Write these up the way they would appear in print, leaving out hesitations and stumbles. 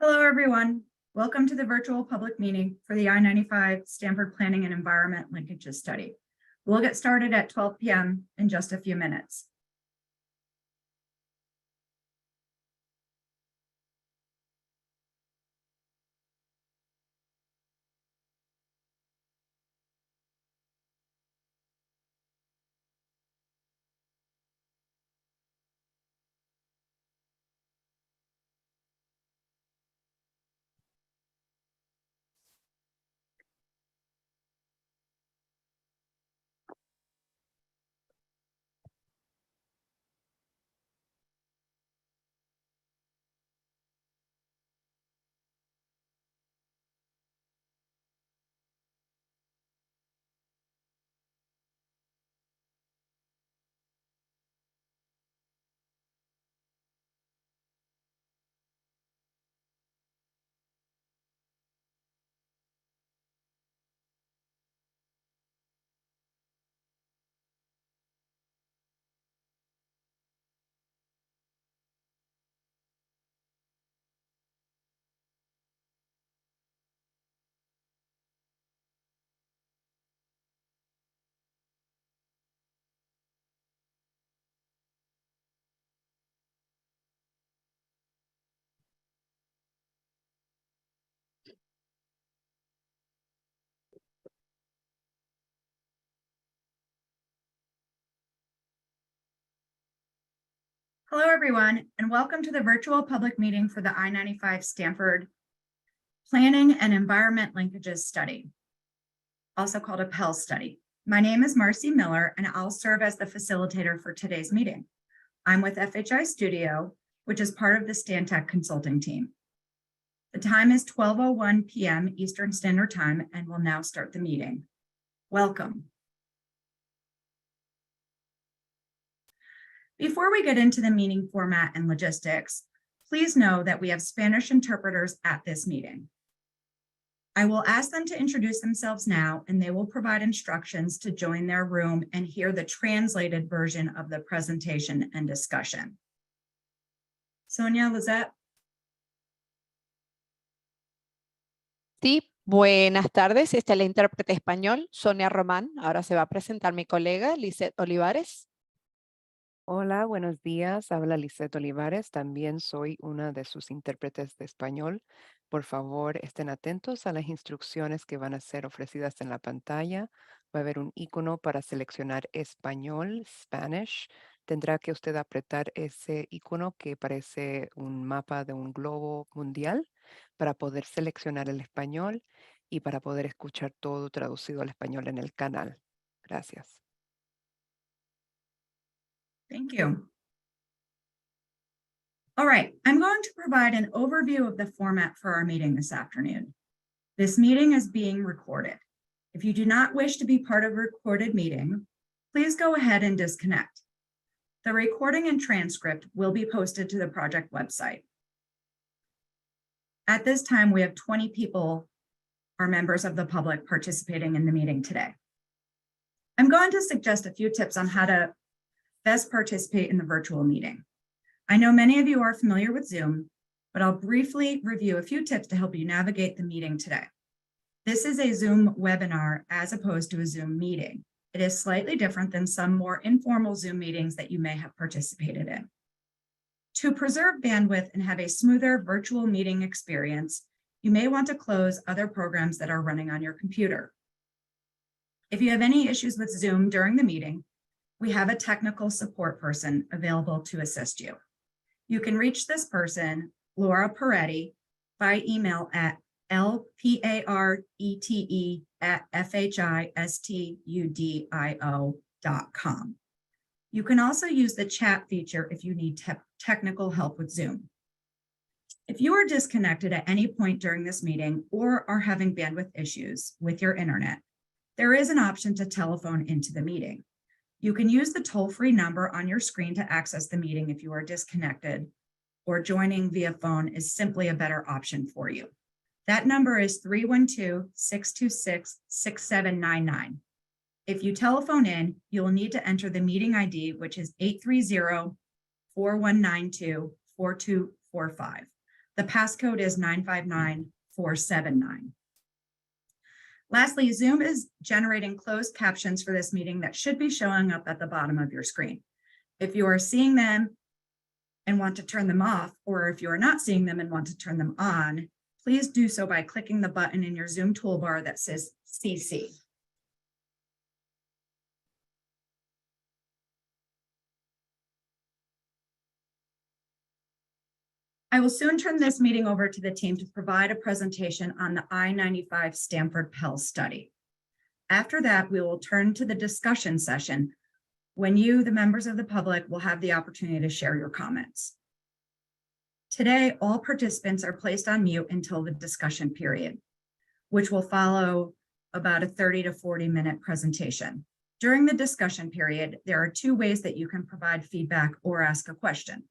Hello, everyone. Welcome to the virtual public meeting for the I-95 Stamford Planning and Environment Linkages Study. We'll get started at 12 p.m. in just a few minutes. Hello, everyone, and welcome to the virtual public meeting for the I-95 Stamford Planning and Environment Linkages Study, also called a PEL study. My name is Marcy Miller, and I'll serve as the facilitator for today's meeting. I'm with FHI Studio, which is part of the Stantec consulting team. The time is 12:01 p.m. Eastern Standard Time, and we'll now start the meeting. Welcome. Before we get into the meeting format and logistics, please know that we have Spanish interpreters at this meeting. I will ask them to introduce themselves now, and they will provide instructions to join their room and hear the translated version of the presentation and discussion. Sonia, Lizette? Sí, buenas tardes. Esta es la intérprete español, Sonia Román. Ahora se va a presentar mi colega, Lisette Olivares. Hola, buenos días. Habla Lisette Olivares. También soy una de sus intérpretes de español. Por favor, estén atentos a las instrucciones que van a ser ofrecidas en la pantalla. Va a haber un icono para seleccionar español, Spanish. Tendrá que usted apretar ese icono que parece un mapa de un globo mundial para poder seleccionar el español y para poder escuchar todo traducido al español en el canal. Gracias. Thank you. All right, I'm going to provide an overview of the format for our meeting this afternoon. This meeting is being recorded. If you do not wish to be part of a recorded meeting, please go ahead and disconnect. The recording and transcript will be posted to the project website. At this time, we have 20 people, are members of the public, participating in the meeting today. I'm going to suggest a few tips on how to best participate in the virtual meeting. I know many of you are familiar with Zoom, but I'll briefly review a few tips to help you navigate the meeting today. This is a Zoom webinar as opposed to a Zoom meeting. It is slightly different than some more informal Zoom meetings that you may have participated in. To preserve bandwidth and have a smoother virtual meeting experience, you may want to close other programs that are running on your computer. If you have any issues with Zoom during the meeting, we have a technical support person available to assist you. You can reach this person, Laura Peretti, by email at lparete@fhistudio.com. You can also use the chat feature if you need technical help with Zoom. If you are disconnected at any point during this meeting or are having bandwidth issues with your internet, there is an option to telephone into the meeting. You can use the toll-free number on your screen to access the meeting if you are disconnected, or joining via phone is simply a better option for you. That number is 312-626-6799. If you telephone in, you will need to enter the meeting ID, which is 830-4192-4245. The passcode is 959479. Lastly, Zoom is generating closed captions for this meeting that should be showing up at the bottom of your screen. If you are seeing them and want to turn them off, or if you are not seeing them and want to turn them on, please do so by clicking the button in your Zoom toolbar that says CC. I will soon turn this meeting over to the team to provide a presentation on the I-95 Stamford PEL study. After that, we will turn to the discussion session when you, the members of the public, will have the opportunity to share your comments. Today, all participants are placed on mute until the discussion period, which will follow about a 30 to 40-minute presentation. During the discussion period, there are two ways that you can provide feedback or ask a question.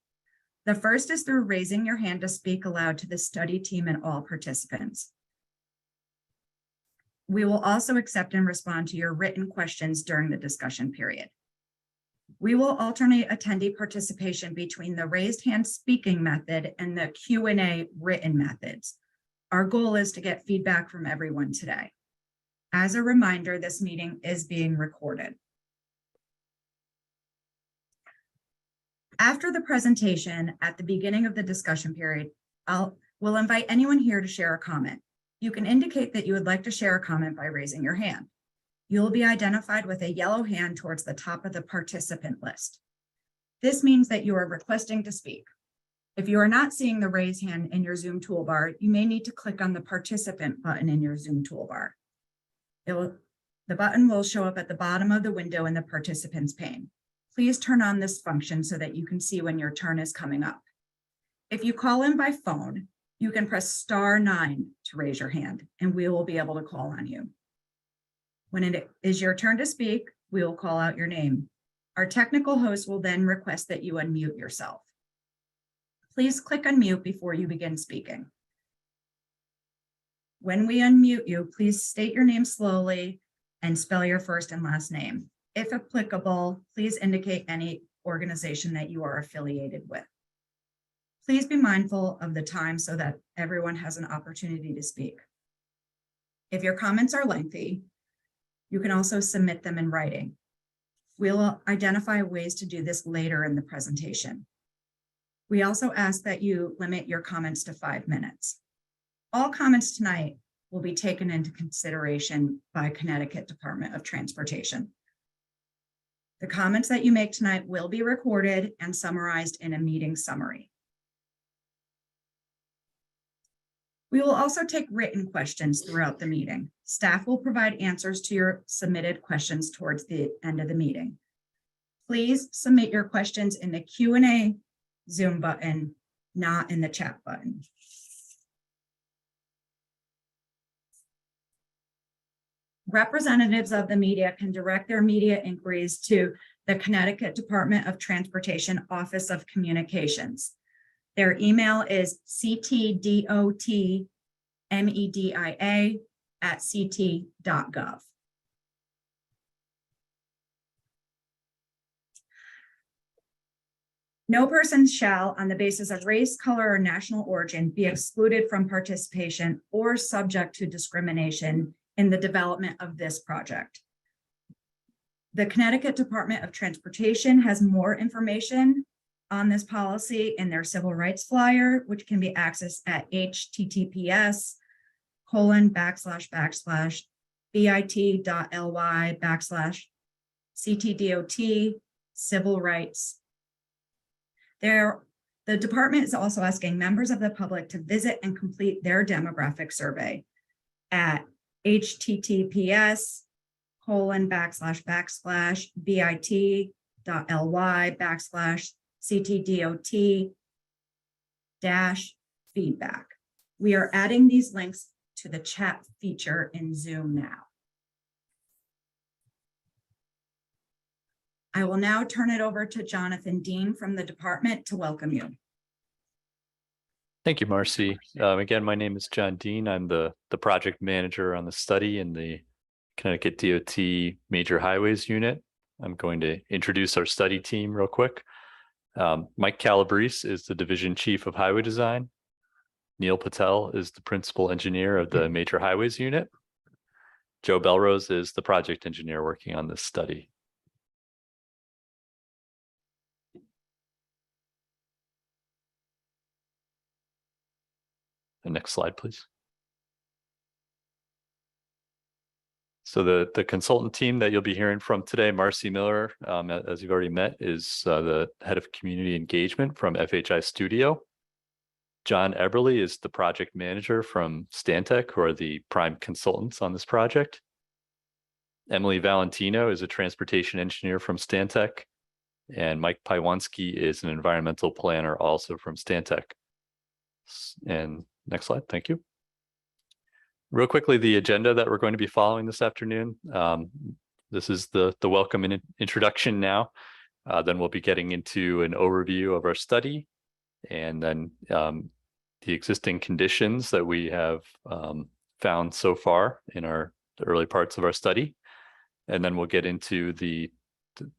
The first is through raising your hand to speak aloud to the study team and all participants. We will also accept and respond to your written questions during the discussion period. We will alternate attendee participation between the raised hand speaking method and the Q&A written methods. Our goal is to get feedback from everyone today. As a reminder, this meeting is being recorded. After the presentation, at the beginning of the discussion period, we'll invite anyone here to share a comment. You can indicate that you would like to share a comment by raising your hand. You will be identified with a yellow hand towards the top of the participant list. This means that you are requesting to speak. If you are not seeing the raise hand in your Zoom toolbar, you may need to click on the participant button in your Zoom toolbar. The button will show up at the bottom of the window in the participants pane. Please turn on this function so that you can see when your turn is coming up. If you call in by phone, you can press *9 to raise your hand and we will be able to call on you. When it is your turn to speak, we will call out your name. Our technical host will then request that you unmute yourself. Please click unmute before you begin speaking. When we unmute you, please state your name slowly and spell your first and last name. If applicable, please indicate any organization that you are affiliated with. Please be mindful of the time so that everyone has an opportunity to speak. If your comments are lengthy, you can also submit them in writing. We'll identify ways to do this later in the presentation. We also ask that you limit your comments to 5 minutes. All comments tonight will be taken into consideration by Connecticut Department of Transportation. The comments that you make tonight will be recorded and summarized in a meeting summary. We will also take written questions throughout the meeting. Staff will provide answers to your submitted questions towards the end of the meeting. Please submit your questions in the Q&A Zoom button, not in the chat button. Representatives of the media can direct their media inquiries to the Connecticut Department of Transportation Office of Communications. Their email is ctdotmedia@ct.gov. No person shall, on the basis of race, color, or national origin, be excluded from participation or subject to discrimination in the development of this project. The Connecticut Department of Transportation has more information on this policy in their civil rights flyer, which can be accessed at https://bit.ly/ctdot civil rights. The department is also asking members of the public to visit and complete their demographic survey at https://bit.ly/ctdot-feedback. We are adding these links to the chat feature in Zoom now. I will now turn it over to Jonathan Dean from the department to welcome you. Thank you, Marcy. Again, my name is John Dean. I'm the project manager on the study in the Connecticut DOT Major Highways Unit. I'm going to introduce our study team real quick. Mike Calabrese is the Division Chief of Highway Design. Neil Patel is the principal engineer of the Major Highways Unit. Joe Belrose is the project engineer working on this study. The next slide, please. So the consultant team that you'll be hearing from today, Marcy Miller, as you've already met, is the head of community engagement from FHI Studio. John Eberly is the project manager from Stantec, who are the prime consultants on this project. Emily Valentino is a transportation engineer from Stantec. And Mike Paiwanski is an environmental planner also from Stantec. And next slide, thank you. Real quickly, the agenda that we're going to be following this afternoon. This is the welcome and introduction now. Then we'll be getting into an overview of our study, and then the existing conditions that we have found so far in the early parts of our study. And then we'll get into the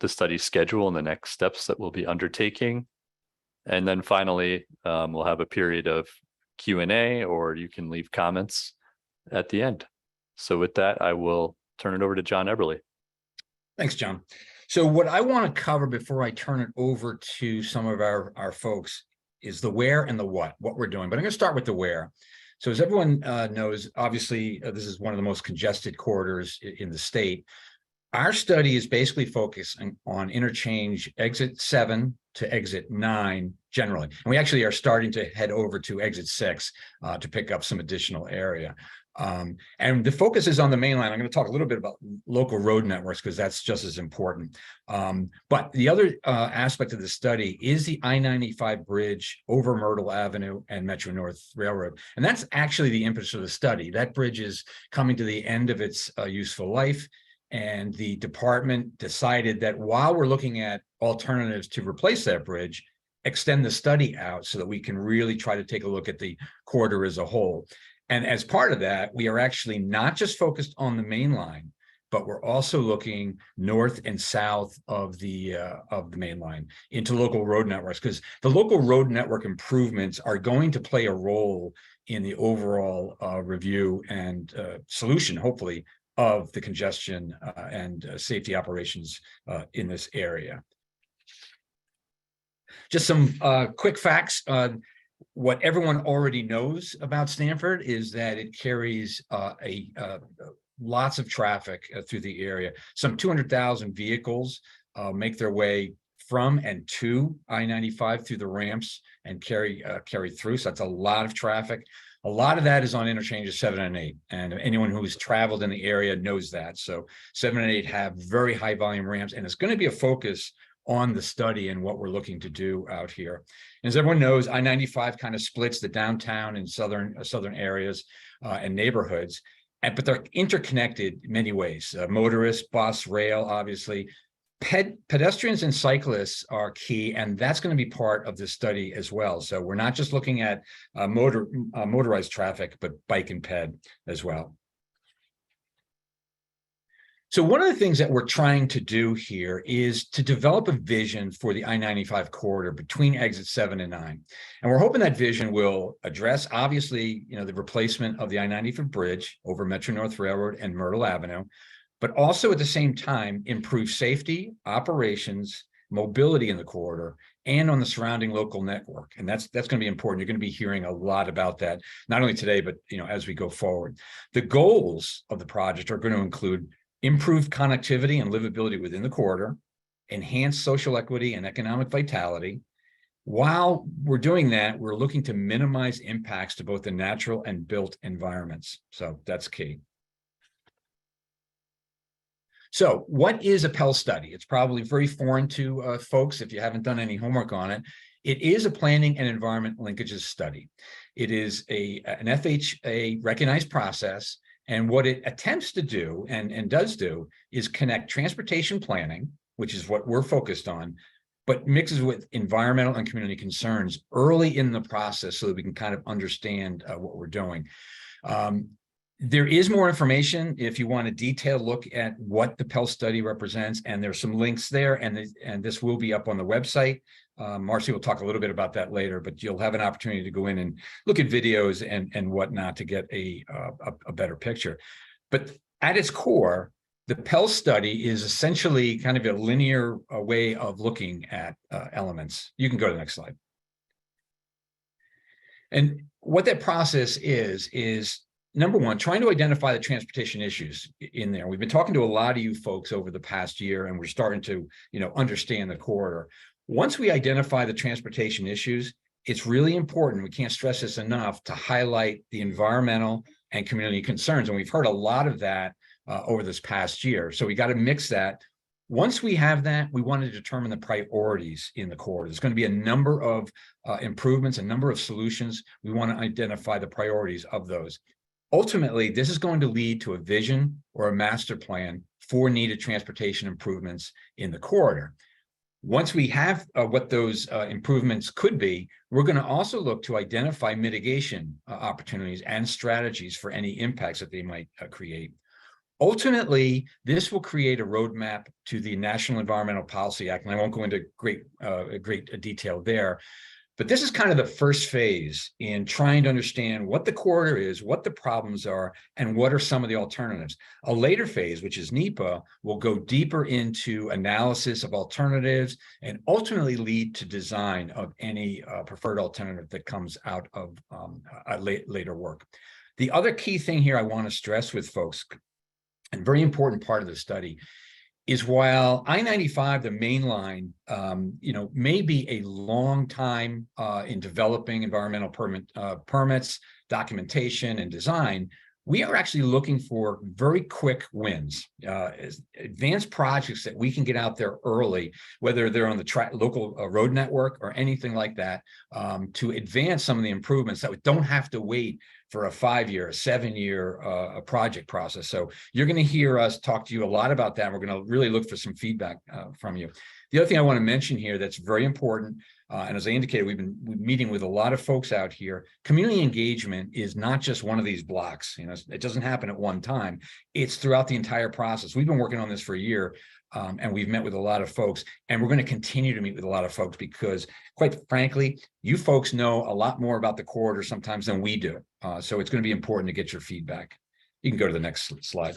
study schedule and the next steps that we'll be undertaking. And then finally, we'll have a period of Q&A, or you can leave comments at the end. So with that, I will turn it over to John Eberly. Thanks, John. So what I want to cover before I turn it over to some of our folks is the where and the what we're doing. But I'm going to start with the where. So as everyone knows, obviously, this is one of the most congested corridors in the state. Our study is basically focusing on interchange exit 7 to exit 9 generally. And we actually are starting to head over to exit 6 to pick up some additional area. And the focus is on the main line. I'm going to talk a little bit about local road networks because that's just as important. But the other aspect of the study is the I-95 bridge over Myrtle Avenue and Metro North Railroad. And that's actually the impetus of the study. That bridge is coming to the end of its useful life. And the department decided that while we're looking at alternatives to replace that bridge, extend the study out so that we can really try to take a look at the corridor as a whole. And as part of that, we are actually not just focused on the main line, but we're also looking north and south of the main line into local road networks, because the local road network improvements are going to play a role in the overall review and solution, hopefully, of the congestion and safety operations in this area. Just some quick facts. What everyone already knows about Stamford is that it carries lots of traffic through the area. Some 200,000 vehicles make their way from and to I-95 through the ramps and carry through. So that's a lot of traffic. A lot of that is on interchanges 7 and 8, and anyone who's traveled in the area knows that. So 7 and 8 have very high volume ramps, and it's going to be a focus on the study and what we're looking to do out here. And as everyone knows, I-95 kind of splits the downtown and southern areas and neighborhoods, but they're interconnected in many ways. Motorists, bus, rail, obviously. Pedestrians and cyclists are key, and that's going to be part of the study as well. So we're not just looking at motorized traffic, but bike and ped as well. So one of the things that we're trying to do here is to develop a vision for the I-95 corridor between exit 7 and 9. And we're hoping that vision will address, obviously, the replacement of the I-95 bridge over Metro North Railroad and Myrtle Avenue, but also at the same time improve safety, operations, mobility in the corridor, and on the surrounding local network. And that's going to be important. You're going to be hearing a lot about that, not only today, but as we go forward. The goals of the project are going to include improved connectivity and livability within the corridor, enhanced social equity and economic vitality. While we're doing that, we're looking to minimize impacts to both the natural and built environments. So that's key. So what is a PEL study? It's probably very foreign to folks if you haven't done any homework on it. It is a planning and environment linkages study. It is an FHA recognized process. And what it attempts to do and does do is connect transportation planning, which is what we're focused on, but mixes with environmental and community concerns early in the process so that we can kind of understand what we're doing. There is more information if you want a detailed look at what the PEL study represents, and there's some links there, and this will be up on the website. Marcy will talk a little bit about that later, but you'll have an opportunity to go in and look at videos and whatnot to get a better picture. But at its core, the PEL study is essentially kind of a linear way of looking at elements. You can go to the next slide. And what that process is number one, trying to identify the transportation issues in there. We've been talking to a lot of you folks over the past year, and we're starting to, understand the corridor. Once we identify the transportation issues, it's really important, we can't stress this enough, to highlight the environmental and community concerns. And we've heard a lot of that over this past year. So we got to mix that. Once we have that, we want to determine the priorities in the corridor. There's going to be a number of improvements, a number of solutions. We want to identify the priorities of those. Ultimately, this is going to lead to a vision or a master plan for needed transportation improvements in the corridor. Once we have what those improvements could be, we're going to also look to identify mitigation opportunities and strategies for any impacts that they might create. Ultimately, this will create a roadmap to the National Environmental Policy Act, and I won't go into great detail there. But this is kind of the first phase in trying to understand what the corridor is, what the problems are, and what are some of the alternatives. A later phase, which is NEPA, will go deeper into analysis of alternatives and ultimately lead to design of any preferred alternative that comes out of later work. The other key thing here I want to stress with folks, and very important part of the study, is while I-95, the main line, may be a long time in developing environmental permits, documentation, and design, we are actually looking for very quick wins, advanced projects that we can get out there early, whether they're on the local road network or anything like that, to advance some of the improvements that we don't have to wait for a 5-year, a 7-year project process. So you're going to hear us talk to you a lot about that. We're going to really look for some feedback from you. The other thing I want to mention here that's very important, and as I indicated, we've been meeting with a lot of folks out here. Community engagement is not just one of these blocks. It doesn't happen at one time. It's throughout the entire process. We've been working on this for a year, and we've met with a lot of folks, and we're going to continue to meet with a lot of folks because, quite frankly, you folks know a lot more about the corridor sometimes than we do. So it's going to be important to get your feedback. You can go to the next slide.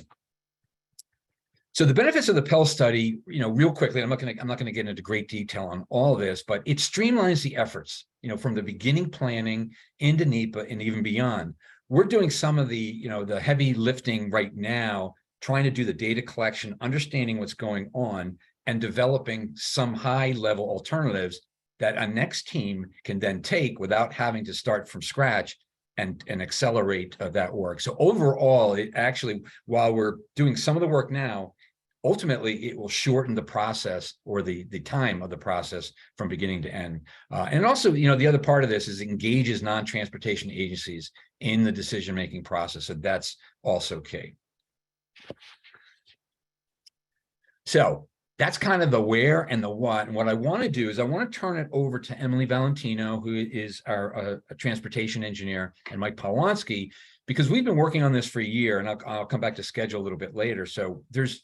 So the benefits of the PEL study, real quickly, I'm not going to get into great detail on all of this, but it streamlines the efforts, from the beginning planning into NEPA and even beyond. We're doing some of the, the heavy lifting right now, trying to do the data collection, understanding what's going on, and developing some high-level alternatives that a next team can then take without having to start from scratch and accelerate that work. So overall, it actually, while we're doing some of the work now, ultimately, it will shorten the process or the time of the process from beginning to end. And also, the other part of this is it engages non-transportation agencies in the decision-making process. So that's also key. So that's kind of the where and the what. And what I want to do is I want to turn it over to Emily Valentino, who is our transportation engineer, and Mike Polonsky, because we've been working on this for a year, and I'll come back to schedule a little bit later. So there's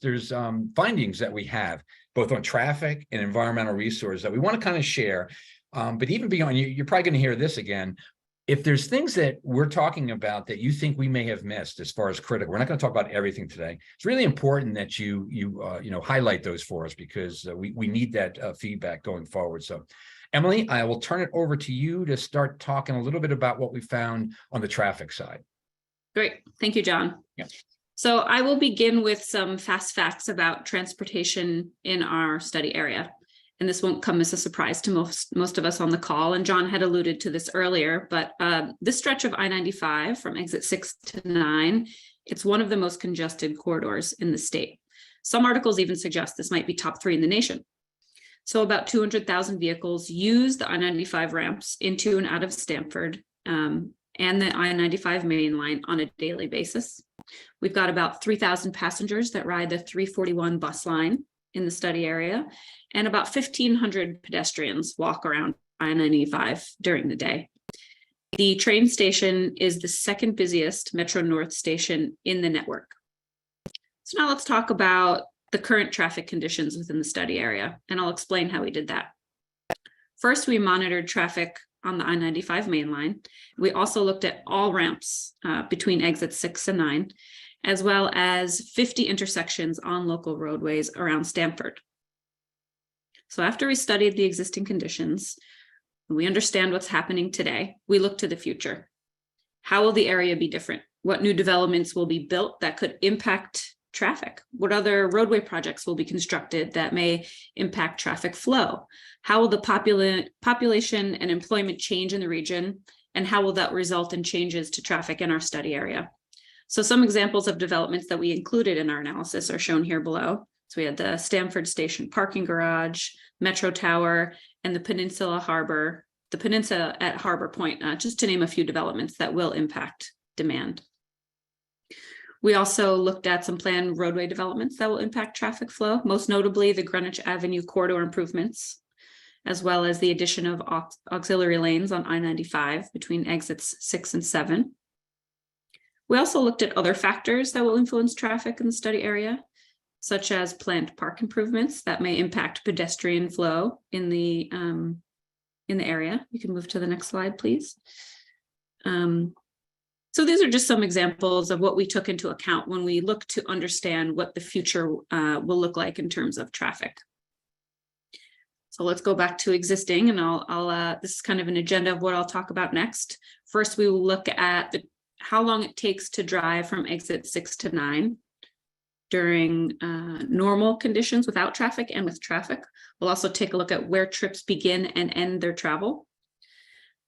findings that we have both on traffic and environmental resources that we want to kind of share. But even beyond, you're probably going to hear this again. If there's things that we're talking about that you think we may have missed as far as critical, we're not going to talk about everything today. It's really important that you highlight those for us because we need that feedback going forward. So, Emily, I will turn it over to you to start talking a little bit about what we found on the traffic side. Great. Thank you, John. Yeah. So I will begin with some fast facts about transportation in our study area. And this won't come as a surprise to most of us on the call. And John had alluded to this earlier, but this stretch of I-95 from exit 6 to 9, it's one of the most congested corridors in the state. Some articles even suggest this might be top 3 in the nation. So about 200,000 vehicles use the I-95 ramps into and out of Stamford and the I-95 main line on a daily basis. We've got about 3,000 passengers that ride the 341 bus line in the study area, and about 1,500 pedestrians walk around I-95 during the day. The train station is the second busiest Metro North station in the network. So now let's talk about the current traffic conditions within the study area, and I'll explain how we did that. First, we monitored traffic on the I-95 main line. We also looked at all ramps between exits 6 and 9, as well as 50 intersections on local roadways around Stamford. So after we studied the existing conditions, we understand what's happening today, we look to the future. How will the area be different? What new developments will be built that could impact traffic? What other roadway projects will be constructed that may impact traffic flow? How will the population and employment change in the region? And how will that result in changes to traffic in our study area? So some examples of developments that we included in our analysis are shown here below. So we had the Stamford Station parking garage, Metro Tower, and the Peninsula at Harbor Point, just to name a few developments that will impact demand. We also looked at some planned roadway developments that will impact traffic flow, most notably the Greenwich Avenue corridor improvements, as well as the addition of auxiliary lanes on I-95 between exits 6 and 7. We also looked at other factors that will influence traffic in the study area, such as planned park improvements that may impact pedestrian flow in the area. You can move to the next slide, please. So these are just some examples of what we took into account when we look to understand what the future will look like in terms of traffic. So let's go back to existing, and this is kind of an agenda of what I'll talk about next. First, we will look at how long it takes to drive from exit 6 to 9 during normal conditions without traffic and with traffic. We'll also take a look at where trips begin and end their travel.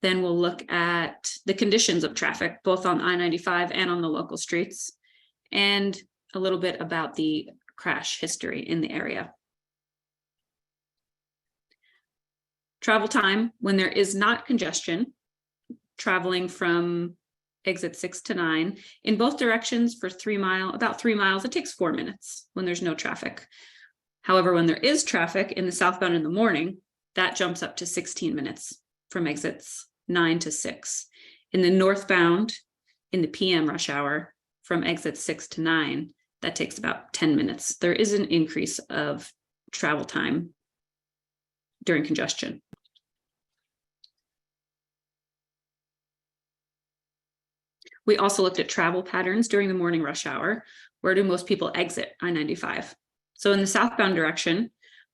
Then we'll look at the conditions of traffic, both on I-95 and on the local streets, and a little bit about the crash history in the area. Travel time, when there is not congestion, traveling from exit 6 to 9 in both directions for about 3 miles, it takes 4 minutes when there's no traffic. However, when there is traffic in the southbound in the morning, that jumps up to 16 minutes from exits 9 to 6. In the northbound, in the PM rush hour, from exit 6 to 9, that takes about 10 minutes. There is an increase of travel time during congestion. We also looked at travel patterns during the morning rush hour. Where do most people exit I-95? So in the southbound direction,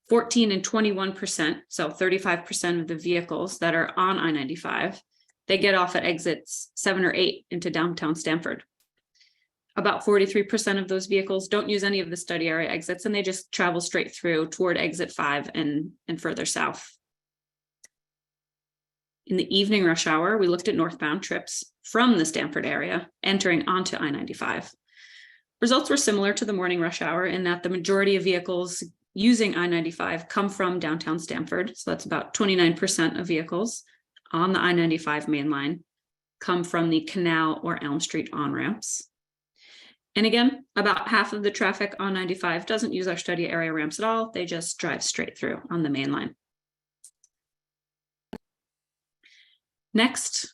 14 and 21%, so 35% of the vehicles that are on I-95, they get off at exits 7 or 8 into downtown Stamford. About 43% of those vehicles don't use any of the study area exits, and they just travel straight through toward exit 5 and further south. In the evening rush hour, we looked at northbound trips from the Stamford area entering onto I-95. Results were similar to the morning rush hour in that the majority of vehicles using I-95 come from downtown Stamford. So that's about 29% of vehicles on the I-95 main line come from the Canal or Elm Street on-ramps. And again, about half of the traffic on 95 doesn't use our study area ramps at all. They just drive straight through on the main line. Next,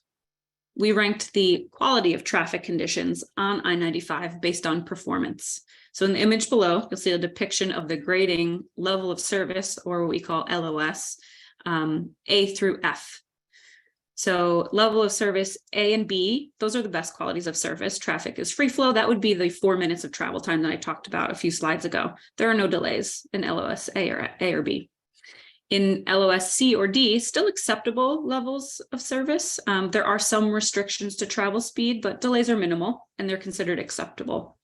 we ranked the quality of traffic conditions on I-95 based on performance. So in the image below, you'll see a depiction of the grading level of service, or what we call LOS, A through F. So level of service A and B, those are the best qualities of service. Traffic is free flow. That would be the 4 minutes of travel time that I talked about a few slides ago. There are no delays in LOS A or B. In LOS C or D, still acceptable levels of service. There are some restrictions to travel speed, but delays are minimal and they're considered acceptable.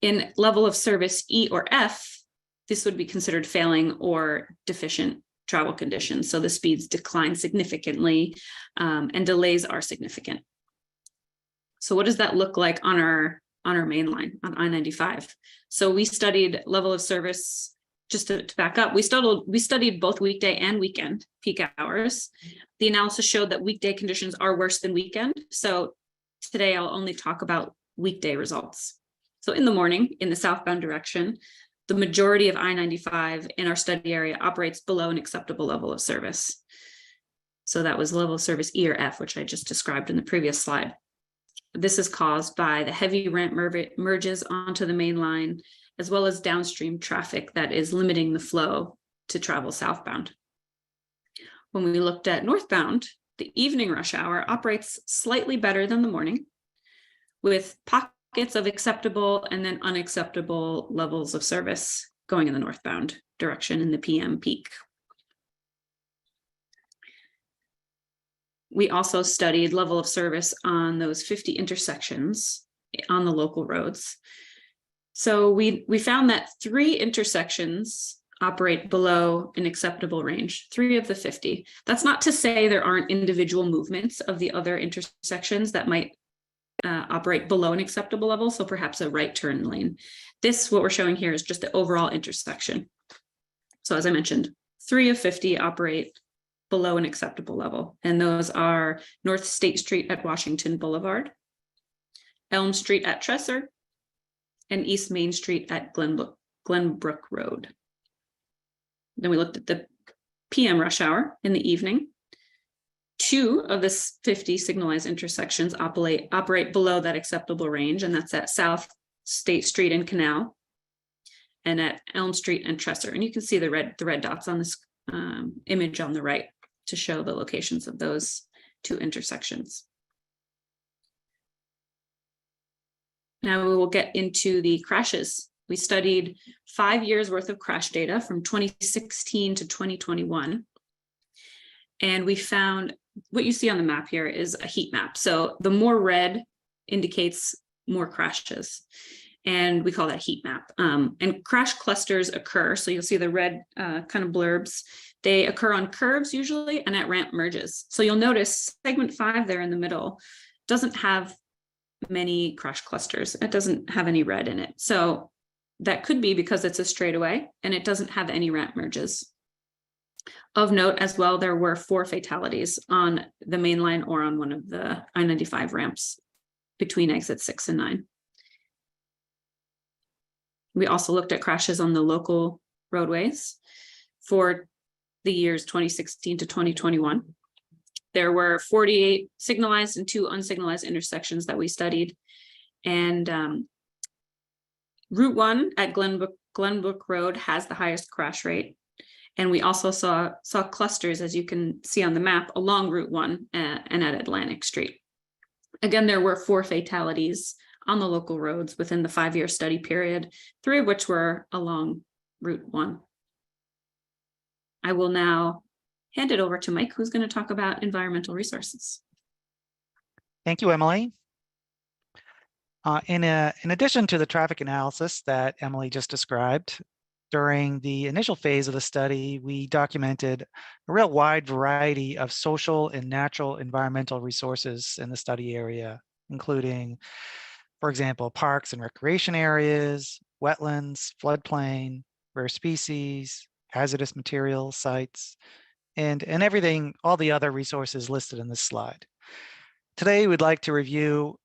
In level of service E or F, this would be considered failing or deficient travel conditions. So the speeds decline significantly and delays are significant. So what does that look like on our main line on I-95? So we studied level of service. Just to back up, we studied both weekday and weekend peak hours. The analysis showed that weekday conditions are worse than weekend. So today I'll only talk about weekday results. So in the morning, in the southbound direction, the majority of I-95 in our study area operates below an acceptable level of service. So that was level of service E or F, which I just described in the previous slide. This is caused by the heavy ramp merges onto the main line, as well as downstream traffic that is limiting the flow to travel southbound. When we looked at northbound, the evening rush hour operates slightly better than the morning, with pockets of acceptable and then unacceptable levels of service going in the northbound direction in the PM peak. We also studied level of service on those 50 intersections on the local roads. So we found that 3 intersections operate below an acceptable range, 3 of the 50. That's not to say there aren't individual movements of the other intersections that might operate below an acceptable level, so perhaps a right turn lane. This, what we're showing here, is just the overall intersection. So as I mentioned, 3 of 50 operate below an acceptable level, and those are North State Street at Washington Boulevard, Elm Street at Tresser, and East Main Street at Glenbrook Road. Then we looked at the PM rush hour in the evening. 2 of the 50 signalized intersections operate below that acceptable range, and that's at South State Street and Canal, and at Elm Street and Tresser. And you can see the red dots on this image on the right to show the locations of those 2 intersections. Now we will get into the crashes. We studied 5 years worth of crash data from 2016 to 2021. And we found what you see on the map here is a heat map. So the more red indicates more crashes. And we call that heat map. And crash clusters occur. So you'll see the red kind of blurbs. They occur on curves usually and at ramp merges. So you'll notice segment 5 there in the middle doesn't have many crash clusters. It doesn't have any red in it. So that could be because it's a straightaway and it doesn't have any ramp merges. Of note as well, there were 4 fatalities on the main line or on one of the I-95 ramps between exits 6 and 9. We also looked at crashes on the local roadways for the years 2016 to 2021. There were 48 signalized and 2 unsignalized intersections that we studied. And Route 1 at Glenbrook Road has the highest crash rate. And we also saw clusters, as you can see on the map, along Route 1 and at Atlantic Street. Again, there were 4 fatalities on the local roads within the 5-year study period, 3 of which were along Route 1. I will now hand it over to Mike, who's going to talk about environmental resources. Thank you, Emily. In addition to the traffic analysis that Emily just described, during the initial phase of the study, we documented a real wide variety of social and natural environmental resources in the study area, including, for example, parks and recreation areas, wetlands, floodplain, rare species, hazardous materials sites, and everything, all the other resources listed in this slide. Today, we'd like to review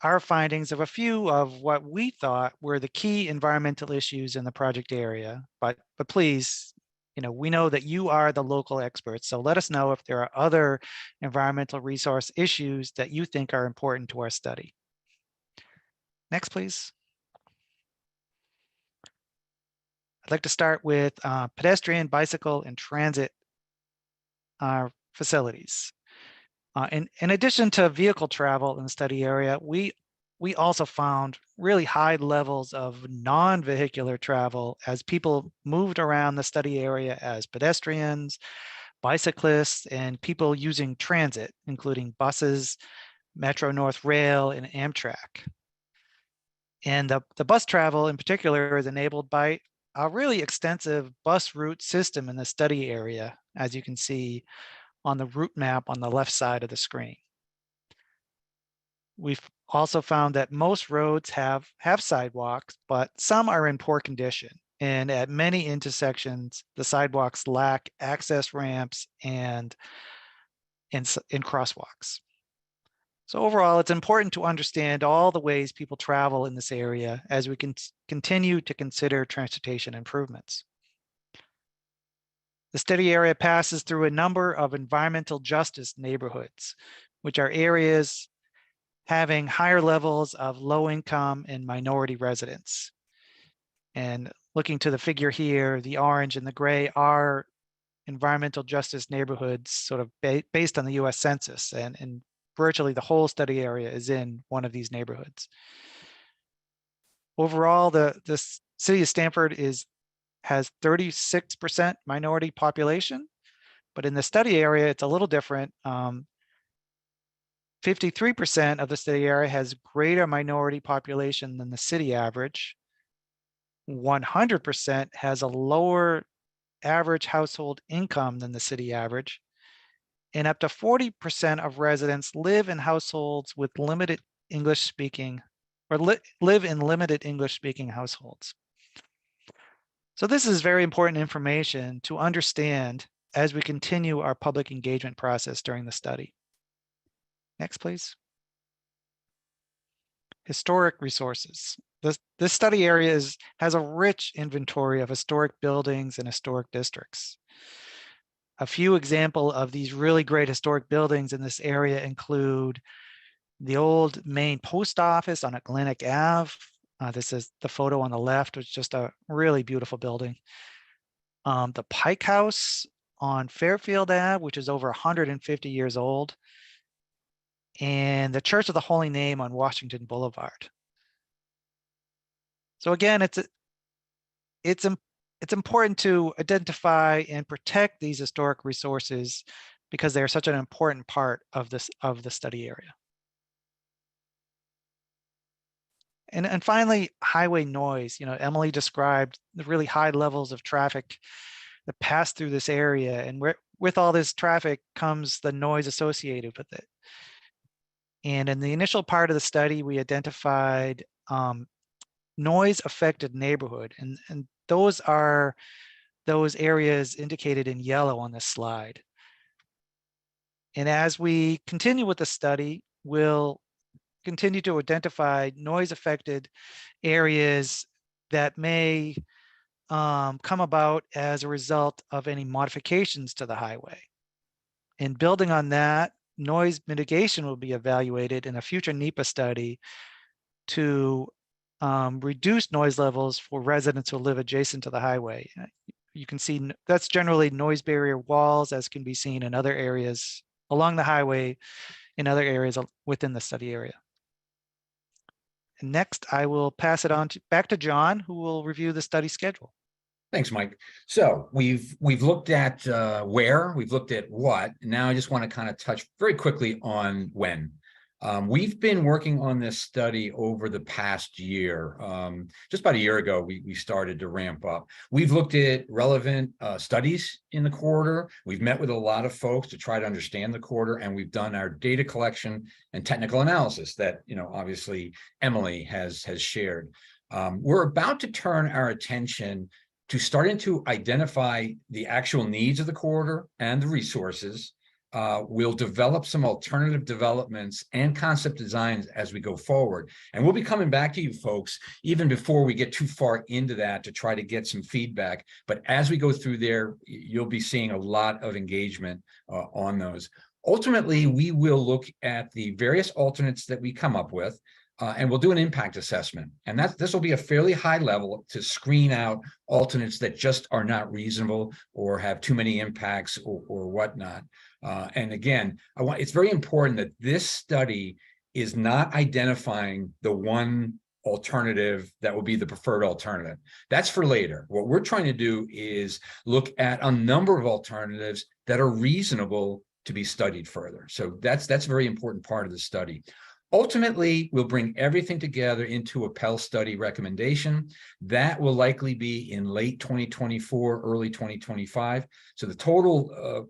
our findings of a few of what we thought were the key environmental issues in the project area. But please, we know that you are the local experts, so let us know if there are other environmental resource issues that you think are important to our study. Next, please. I'd like to start with pedestrian, bicycle, and transit facilities. In addition to vehicle travel in the study area, we also found really high levels of non-vehicular travel as people moved around the study area as pedestrians, bicyclists, and people using transit, including buses, Metro North Rail, and Amtrak. And the bus travel in particular is enabled by a really extensive bus route system in the study area, as you can see on the route map on the left side of the screen. We've also found that most roads have sidewalks, but some are in poor condition. And at many intersections, the sidewalks lack access ramps and crosswalks. So overall, it's important to understand all the ways people travel in this area as we can continue to consider transportation improvements. The study area passes through a number of environmental justice neighborhoods, which are areas having higher levels of low income and minority residents. And looking to the figure here, the orange and the gray are environmental justice neighborhoods sort of based on the US Census, and virtually the whole study area is in one of these neighborhoods. Overall, the city of Stamford has 36% minority population, but in the study area, it's a little different. 53% of the city area has greater minority population than the city average. 100% has a lower average household income than the city average. And up to 40% of residents live in households with limited English speaking, or live in limited English speaking households. So this is very important information to understand as we continue our public engagement process during the study. Next, please. Historic resources. This study area has a rich inventory of historic buildings and historic districts. A few examples of these really great historic buildings in this area include the old main post office on Atlantic Ave. This is the photo on the left, which is just a really beautiful building. The Pike House on Fairfield Ave, which is over 150 years old. And the Church of the Holy Name on Washington Boulevard. So again, it's important to identify and protect these historic resources because they're such an important part of the study area. And finally, highway noise. You know, Emily described the really high levels of traffic that pass through this area, and with all this traffic comes the noise associated with it. And in the initial part of the study, we identified noise affected neighborhood. And those are those areas indicated in yellow on this slide. And as we continue with the study, we'll continue to identify noise affected areas that may come about as a result of any modifications to the highway. And building on that, noise mitigation will be evaluated in a future NEPA study to reduce noise levels for residents who live adjacent to the highway. You can see that's generally noise barrier walls, as can be seen in other areas along the highway, in other areas within the study area. And next, I will pass it on back to John, who will review the study schedule. Thanks, Mike. So we've looked at where, we've looked at what. Now I just want to kind of touch very quickly on when. We've been working on this study over the past year. Just about a year ago, we started to ramp up. We've looked at relevant studies in the corridor. We've met with a lot of folks to try to understand the corridor, and we've done our data collection and technical analysis that, you know, obviously Emily has shared. We're about to turn our attention to starting to identify the actual needs of the corridor and the resources. We'll develop some alternative developments and concept designs as we go forward. And we'll be coming back to you folks even before we get too far into that to try to get some feedback. But as we go through there, you'll be seeing a lot of engagement on those. Ultimately, we will look at the various alternates that we come up with. And we'll do an impact assessment. And this will be a fairly high level to screen out alternates that just are not reasonable or have too many impacts or whatnot. And again, it's very important that this study is not identifying the one alternative that will be the preferred alternative. That's for later. What we're trying to do is look at a number of alternatives that are reasonable to be studied further. So that's a very important part of the study. Ultimately, we'll bring everything together into a PEL study recommendation. That will likely be in late 2024, early 2025. So the total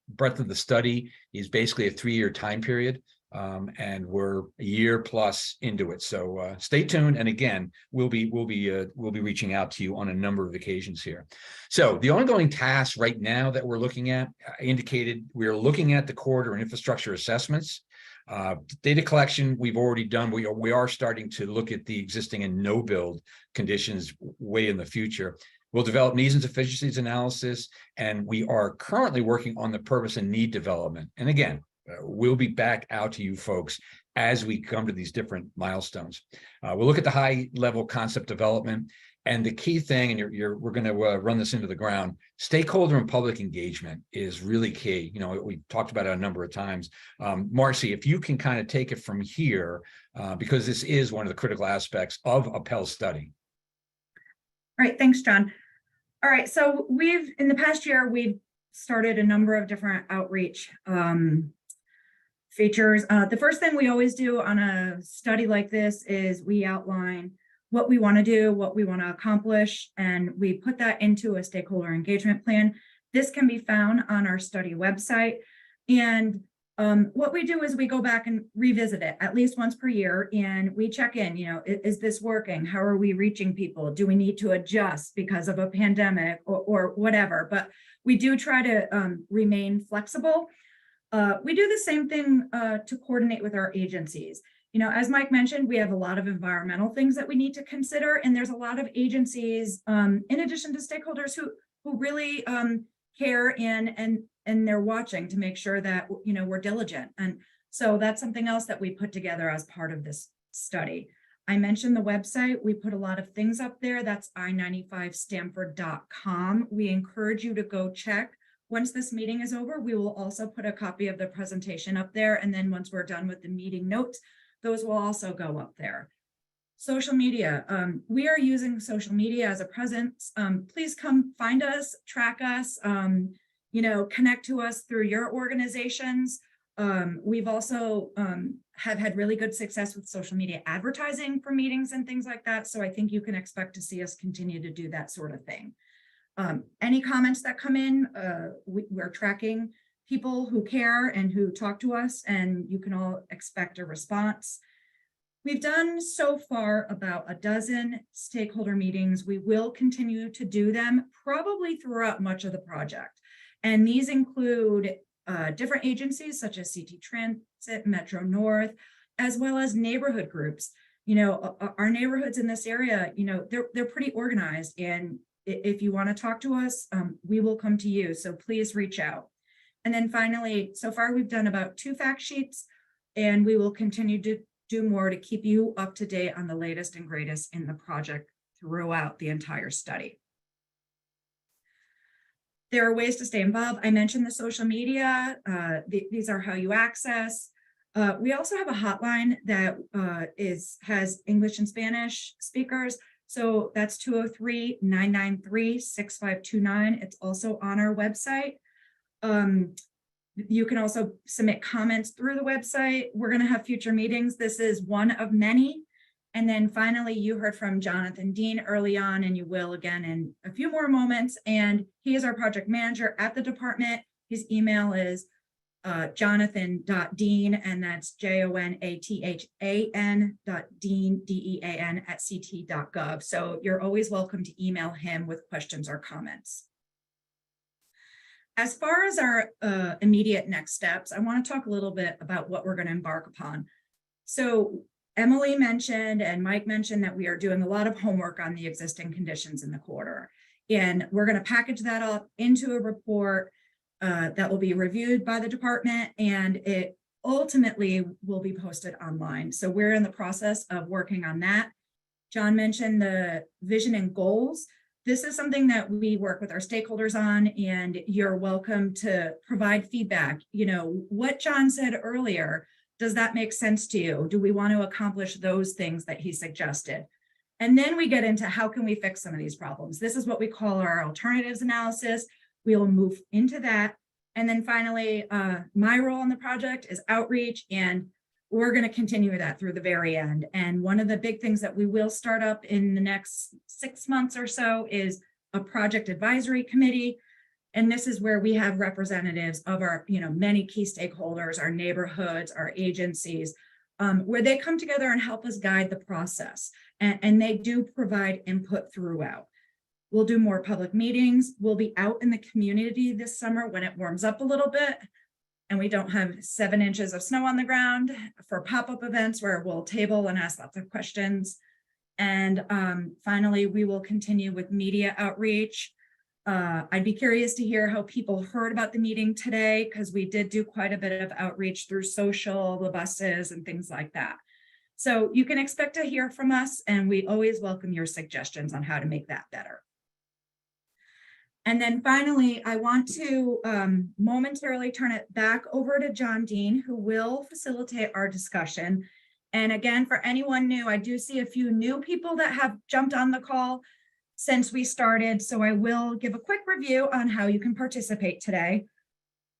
breadth of the study is basically a 3-year time period, and we're a year plus into it. So stay tuned. And again, we'll be reaching out to you on a number of occasions here. So the ongoing tasks right now that we're looking at, I indicated we're looking at the corridor and infrastructure assessments. Data collection we've already done. We are starting to look at the existing and no build conditions way in the future. We'll develop needs and deficiencies analysis, and we are currently working on the purpose and need development. And again, we'll be back out to you folks as we come to these different milestones. We'll look at the high level concept development, and the key thing, and we're going to run this into the ground, stakeholder and public engagement is really key. You know, we talked about it a number of times. Marcy, if you can kind of take it from here, because this is one of the critical aspects of a PEL study. All right, thanks, John. All right, so in the past year, we've started a number of different outreach features. The first thing we always do on a study like this is we outline what we want to do, what we want to accomplish, and we put that into a stakeholder engagement plan. This can be found on our study website. And what we do is we go back and revisit it at least once per year, and we check in, you know, is this working? How are we reaching people? Do we need to adjust because of a pandemic or whatever? But we do try to remain flexible. We do the same thing to coordinate with our agencies. You know, as Mike mentioned, we have a lot of environmental things that we need to consider, and there's a lot of agencies, in addition to stakeholders, who really care and they're watching to make sure that, you know, we're diligent. And so that's something else that we put together as part of this study. I mentioned the website. We put a lot of things up there. That's I-95Stamford.com. We encourage you to go check. Once this meeting is over, we will also put a copy of the presentation up there. And then once we're done with the meeting notes, those will also go up there. Social media. We are using social media as a presence. Please come find us, track us, you know, connect to us through your organizations. We've also have had really good success with social media advertising for meetings and things like that. So I think you can expect to see us continue to do that sort of thing. Any comments that come in, we're tracking people who care and who talk to us, and you can all expect a response. We've done so far about a dozen stakeholder meetings. We will continue to do them probably throughout much of the project. And these include different agencies such as CT Transit, Metro North, as well as neighborhood groups. You know, our neighborhoods in this area, you know, they're pretty organized, and if you want to talk to us, we will come to you. So please reach out. And then finally, so far we've done about 2 fact sheets, and we will continue to do more to keep you up to date on the latest and greatest in the project throughout the entire study. There are ways to stay involved. I mentioned the social media. These are how you access. We also have a hotline that has English and Spanish speakers. So that's 203-993-6529. It's also on our website. You can also submit comments through the website. We're going to have future meetings. This is one of many. And then finally, you heard from Jonathan Dean early on, and you will again in a few more moments. And he is our project manager at the department. His email is jonathan.dean, and that's JONATHAN.dean, DEAN @ct.gov. So you're always welcome to email him with questions or comments. As far as our immediate next steps, I want to talk a little bit about what we're going to embark upon. So Emily mentioned and Mike mentioned that we are doing a lot of homework on the existing conditions in the corridor, and we're going to package that up into a report that will be reviewed by the department, and it ultimately will be posted online. So we're in the process of working on that. John mentioned the vision and goals. This is something that we work with our stakeholders on, and you're welcome to provide feedback. You know, what John said earlier, does that make sense to you? Do we want to accomplish those things that he suggested? And then we get into how can we fix some of these problems? This is what we call our alternatives analysis. We'll move into that. And then finally, my role in the project is outreach, and we're going to continue that through the very end. And one of the big things that we will start up in the next 6 months or so is a project advisory committee. And this is where we have representatives of our, you know, many key stakeholders, our neighborhoods, our agencies, where they come together and help us guide the process. And they do provide input throughout. We'll do more public meetings. We'll be out in the community this summer when it warms up a little bit and we don't have 7 inches of snow on the ground, for pop-up events where we'll table and ask lots of questions. And finally, we will continue with media outreach. I'd be curious to hear how people heard about the meeting today, because we did do quite a bit of outreach through social, the buses, and things like that. So you can expect to hear from us, and we always welcome your suggestions on how to make that better. And then finally, I want to momentarily turn it back over to John Dean, who will facilitate our discussion. And again, for anyone new, I do see a few new people that have jumped on the call since we started. So I will give a quick review on how you can participate today.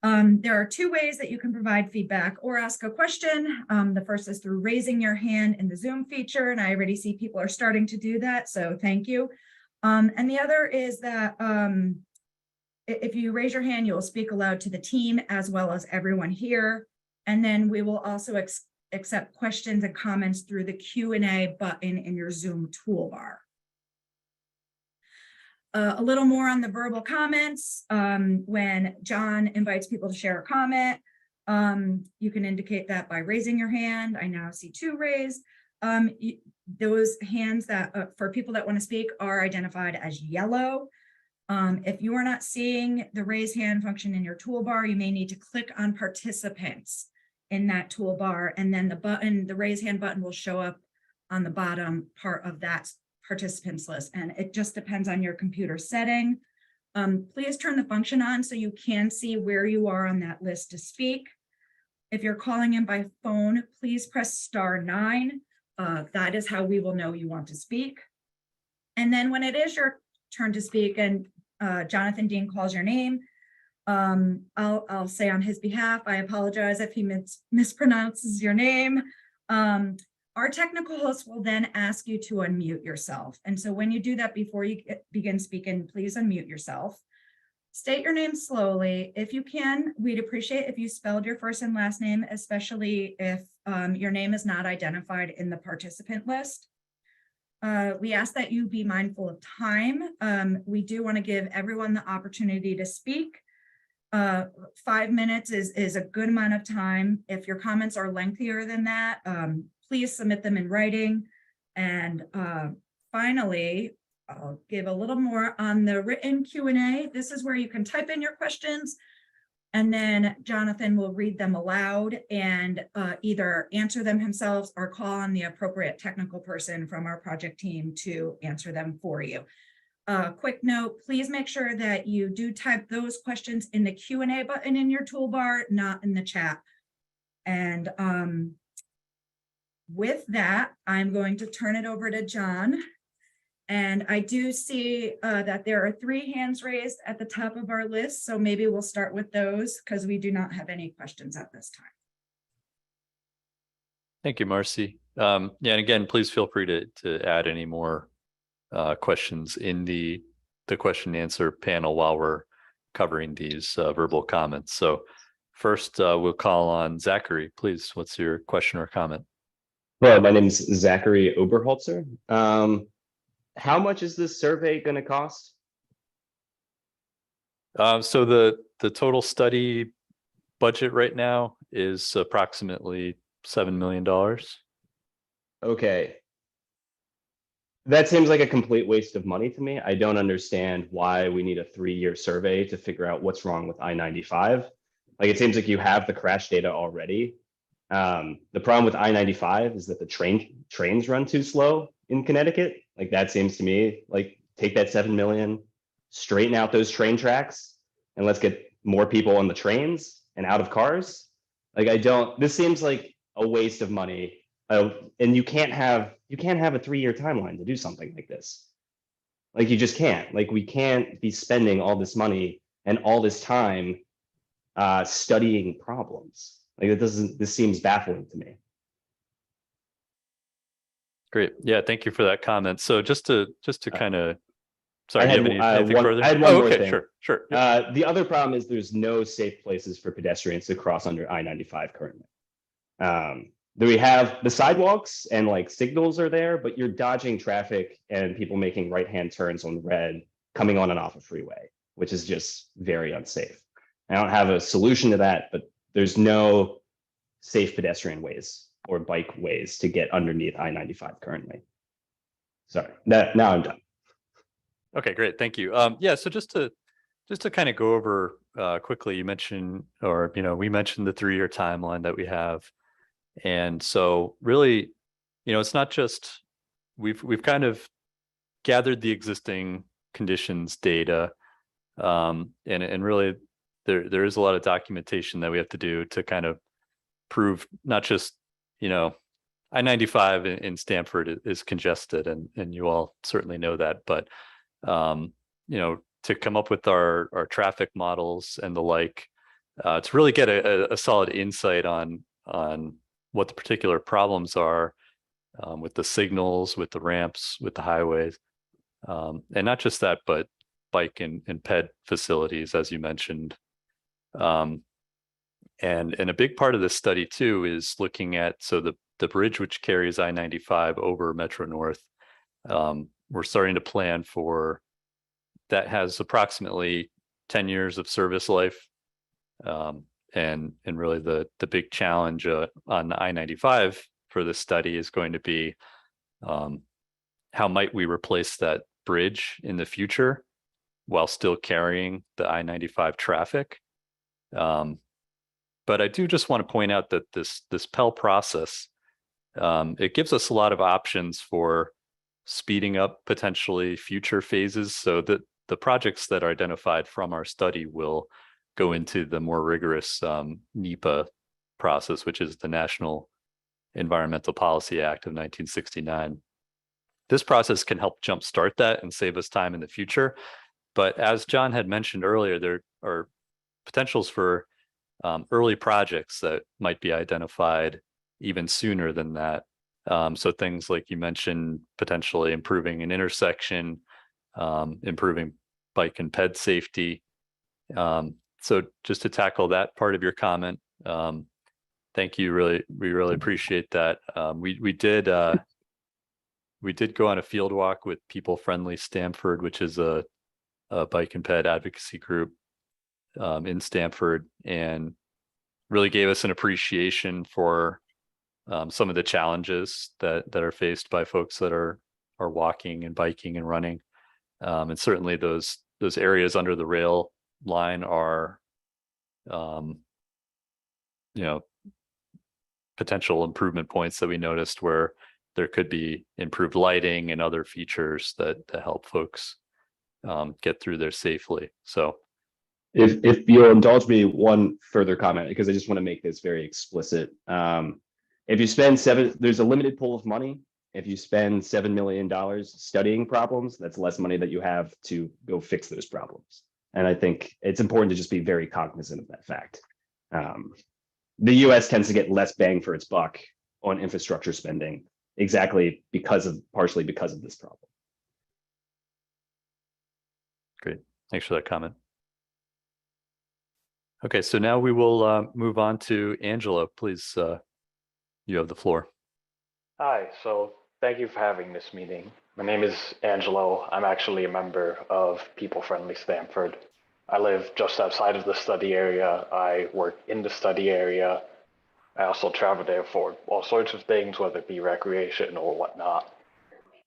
There are two ways that you can provide feedback or ask a question. The first is through raising your hand in the Zoom feature, and I already see people are starting to do that, so thank you. And the other is that if you raise your hand, you'll speak aloud to the team as well as everyone here. And then we will also accept questions and comments through the Q&A button in your Zoom toolbar. A little more on the verbal comments. When John invites people to share a comment, you can indicate that by raising your hand. I now see two raised. Those hands that for people that want to speak are identified as yellow. If you are not seeing the raise hand function in your toolbar, you may need to click on participants in that toolbar, and then the raise hand button will show up on the bottom part of that participants list, and it just depends on your computer setting. Please turn the function on so you can see where you are on that list to speak. If you're calling in by phone, please press *9. That is how we will know you want to speak. And then when it is your turn to speak and Jonathan Dean calls your name, I'll say on his behalf, I apologize if he mispronounces your name. Our technical host will then ask you to unmute yourself. And so when you do that before you begin speaking, please unmute yourself. State your name slowly. If you can, we'd appreciate if you spelled your first and last name, especially if your name is not identified in the participant list. We ask that you be mindful of time. We do want to give everyone the opportunity to speak. 5 minutes is a good amount of time. If your comments are lengthier than that, please submit them in writing. And finally, I'll give a little more on the written Q&A. This is where you can type in your questions, and then Jonathan will read them aloud and either answer them himself or call on the appropriate technical person from our project team to answer them for you. Quick note, please make sure that you do type those questions in the Q&A button in your toolbar, not in the chat. And with that, I'm going to turn it over to John. And I do see that there are 3 hands raised at the top of our list. So maybe we'll start with those because we do not have any questions at this time. Thank you, Marcy. Yeah, and again, please feel free to add any more questions in the question and answer panel while we're covering these verbal comments. So first, we'll call on Zachary. Please, what's your question or comment? Hello, my name is Zachary Oberholzer. How much is this survey going to cost? So the total study budget right now is approximately $7 million. Okay. That seems like a complete waste of money to me. I don't understand why we need a 3-year survey to figure out what's wrong with I-95. Like, it seems like you have the crash data already. The problem with I-95 is that the trains run too slow in Connecticut. Like, that seems to me like, take that 7 million, straighten out those train tracks, and let's get more people on the trains and out of cars. Like, this seems like a waste of money. And you can't have a 3-year timeline to do something like this. Like, you just can't. Like, we can't be spending all this money and all this time studying problems. Like, this seems baffling to me. Great. Yeah, thank you for that comment. So just to kind of, sorry, I had, do you have anything further? I had one more okay, thing. Sure. The other problem is there's no safe places for pedestrians to cross under I-95 currently. We have the sidewalks and like signals are there, but you're dodging traffic and people making right-hand turns on red coming on and off a freeway, which is just very unsafe. I don't have a solution to that, but there's no safe pedestrian ways or bike ways to get underneath I-95 currently. Sorry, now I'm done. Okay, great. Thank you. Yeah, so just to kind of go over quickly, you mentioned, or we mentioned the 3-year timeline that we have. And so really, it's not just we've kind of gathered the existing conditions data. And really there is a lot of documentation that we have to do to kind of prove not just, I-95 in Stamford is congested, and you all certainly know that, but to come up with our traffic models and the like, to really get a solid insight on what the particular problems are with the signals, with the ramps, with the highways, and not just that, but bike and ped facilities, as you mentioned. And a big part of this study too is looking at, so the bridge which carries I-95 over Metro North, we're starting to plan for, that has approximately 10 years of service life. And really the big challenge on I-95 for this study is going to be how might we replace that bridge in the future while still carrying the I-95 traffic. But I do just want to point out that this PEL process, it gives us a lot of options for speeding up potentially future phases, so that the projects that are identified from our study will go into the more rigorous NEPA process, which is the National Environmental Policy Act of 1969. This process can help jumpstart that and save us time in the future. But as John had mentioned earlier, there are potentials for early projects that might be identified even sooner than that. So things like you mentioned, potentially improving an intersection, improving bike and ped safety. So just to tackle that part of your comment, thank you. We really appreciate that. We did go on a field walk with People Friendly Stamford, which is a bike and ped advocacy group in Stamford, and really gave us an appreciation for some of the challenges that are faced by folks that are walking and biking and running. And certainly those areas under the rail line are potential improvement points that we noticed, where there could be improved lighting and other features that help folks get through there safely. So if you'll indulge me one further comment, because I just want to make this very explicit. If you spend there's a limited pool of money. If you spend $7 million studying problems, that's less money that you have to go fix those problems. And I think it's important to just be very cognizant of that fact. The US tends to get less bang for its buck on infrastructure spending, exactly partially because of this problem. Great, thanks for that comment. Okay, so now we will move on to Angelo. Please, you have the floor. Hi, so thank you for having this meeting. My name is Angelo. I'm actually a member of People Friendly Stamford. I live just outside of the study area. I work in the study area. I also travel there for all sorts of things, whether it be recreation or whatnot.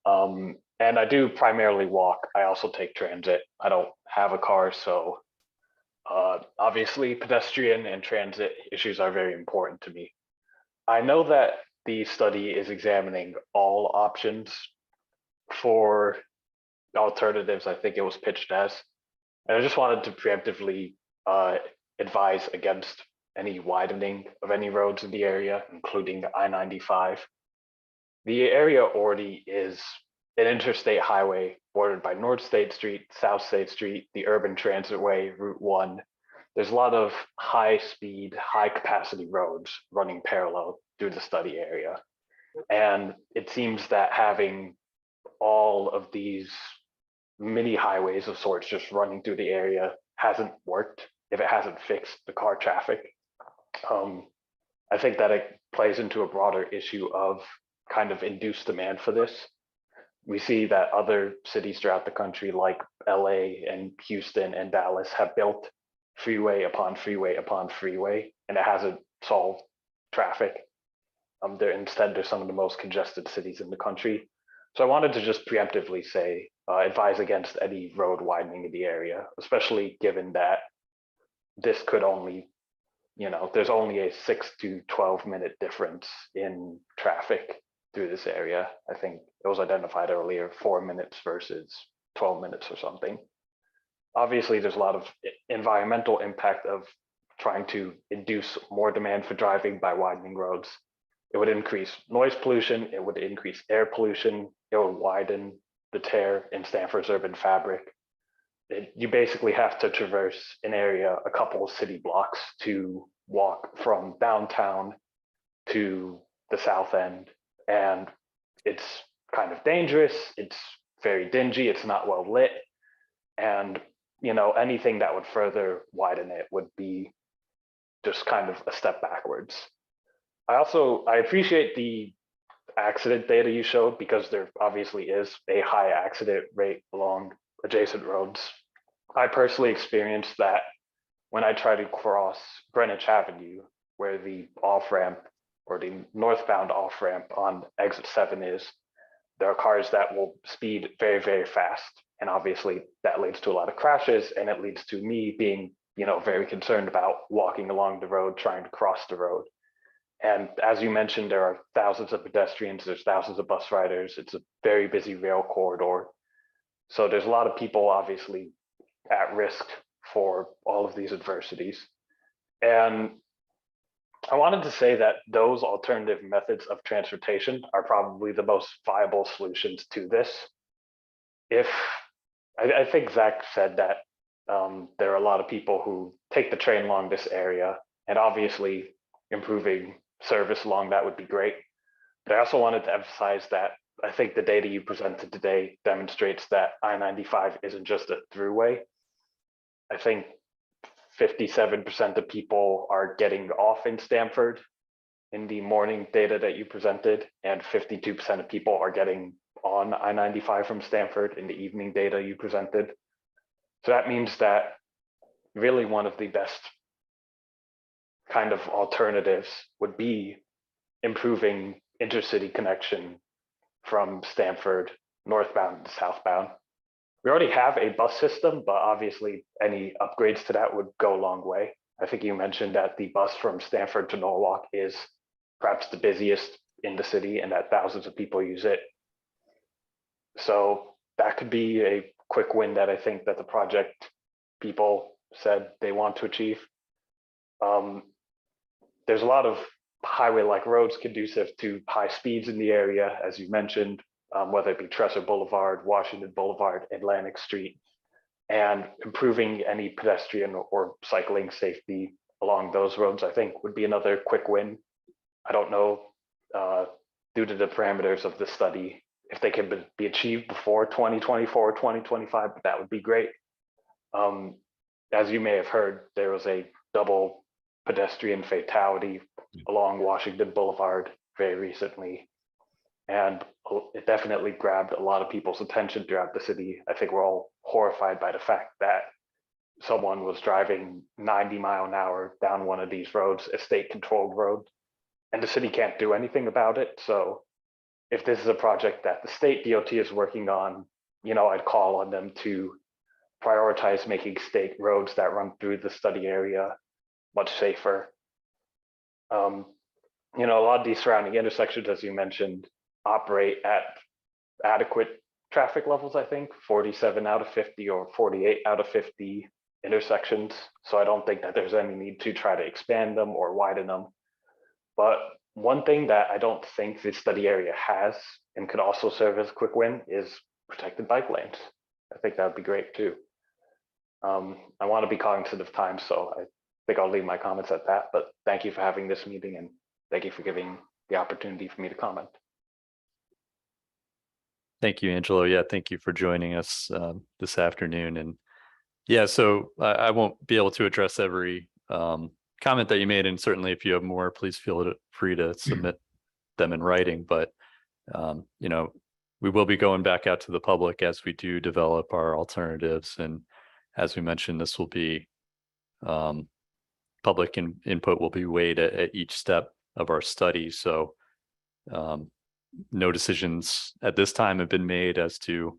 And I do primarily walk. I also take transit. I don't have a car, so obviously pedestrian and transit issues are very important to me. I know that the study is examining all options for alternatives, I think it was pitched as. And I just wanted to preemptively advise against any widening of any roads in the area, including the I-95. The area already is an interstate highway bordered by North State Street, South State Street, the Urban Transitway, Route 1. There's a lot of high speed, high capacity roads running parallel through the study area. And it seems that having all of these mini highways of sorts just running through the area hasn't worked if it hasn't fixed the car traffic. I think that it plays into a broader issue of kind of induced demand for this. We see that other cities throughout the country, like LA and Houston and Dallas, have built freeway upon freeway upon freeway, and it hasn't solved traffic. Instead, they're some of the most congested cities in the country. So I wanted to just preemptively say, advise against any road widening in the area, especially given that this could only, there's only a 6 to 12-minute difference in traffic through this area. I think it was identified earlier, 4 minutes versus 12 minutes or something. Obviously, there's a lot of environmental impact of trying to induce more demand for driving by widening roads. It would increase noise pollution, it would increase air pollution, it would widen the tear in Stamford's urban fabric. You basically have to traverse an area, a couple of city blocks to walk from downtown to the south end. And it's kind of dangerous, it's very dingy, it's not well lit. And anything that would further widen it would be just kind of a step backwards. I appreciate the accident data you showed, because there obviously is a high accident rate along adjacent roads. I personally experienced that when I try to cross Greenwich Avenue, where the off-ramp or the northbound off-ramp on exit 7 is. There are cars that will speed very, very fast. And obviously that leads to a lot of crashes, and it leads to me being, very concerned about walking along the road, trying to cross the road. And as you mentioned, there are thousands of pedestrians, there's thousands of bus riders. It's a very busy rail corridor. So there's a lot of people obviously at risk for all of these adversities. And I wanted to say that those alternative methods of transportation are probably the most viable solutions to this. I think Zach said that there are a lot of people who take the train along this area, and obviously improving service along that would be great. But I also wanted to emphasize that I think the data you presented today demonstrates that I-95 isn't just a throughway. I think 57% of people are getting off in Stamford in the morning data that you presented, and 52% of people are getting on I-95 from Stamford in the evening data you presented. So that means that really one of the best kind of alternatives would be improving intercity connection from Stamford northbound to southbound. We already have a bus system, but obviously any upgrades to that would go a long way. I think you mentioned that the bus from Stamford to Norwalk is perhaps the busiest in the city, and that thousands of people use it. So that could be a quick win that I think that the project people said they want to achieve. There's a lot of highway-like roads conducive to high speeds in the area, as you mentioned, whether it be Tresor Boulevard, Washington Boulevard, Atlantic Street, and improving any pedestrian or cycling safety along those roads, I think would be another quick win. I don't know, due to the parameters of the study, if they can be achieved before 2024 or 2025, but that would be great. As you may have heard, there was a double pedestrian fatality along Washington Boulevard very recently, and it definitely grabbed a lot of people's attention throughout the city. I think we're all horrified by the fact that someone was driving 90 miles an hour down one of these roads, a state-controlled road, and the city can't do anything about it. So if this is a project that the state DOT is working on, I'd call on them to prioritize making state roads that run through the study area much safer. A lot of these surrounding intersections, as you mentioned, operate at adequate traffic levels, I think 47 out of 50 or 48 out of 50 intersections. So I don't think that there's any need to try to expand them or widen them. But one thing that I don't think this study area has and could also serve as a quick win is protected bike lanes. I think that would be great too. I want to be cognizant of time, so I think I'll leave my comments at that, but thank you for having this meeting, and thank you for giving the opportunity for me to comment. Thank you, Angelo. Yeah, thank you for joining us this afternoon. And yeah, so I won't be able to address every comment that you made, and certainly if you have more, please feel free to submit them in writing. But we will be going back out to the public as we do develop our alternatives, and as we mentioned, this will be public input will be weighed at each step of our study. So no decisions at this time have been made as to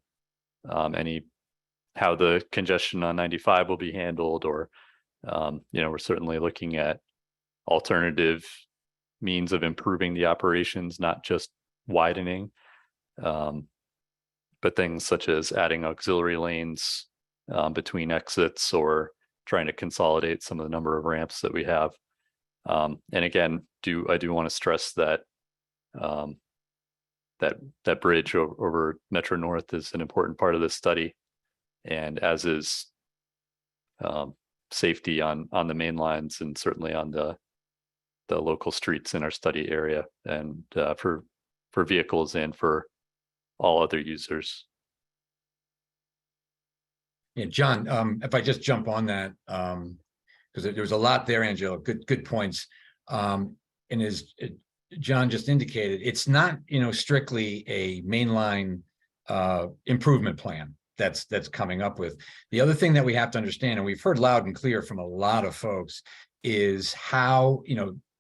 how the congestion on 95 will be handled, or we're certainly looking at alternative means of improving the operations, not just widening, but things such as adding auxiliary lanes between exits, or trying to consolidate some of the number of ramps that we have. And again, I do want to stress that that bridge over Metro North is an important part of this study, and as is safety on the main lines, and certainly on the local streets in our study area, and for vehicles and for all other users. Yeah, John, if I just jump on that, because there was a lot there, Angela, good points. And as John just indicated, it's not, strictly a mainline improvement plan that's coming up with. The other thing that we have to understand, and we've heard loud and clear from a lot of folks, is how,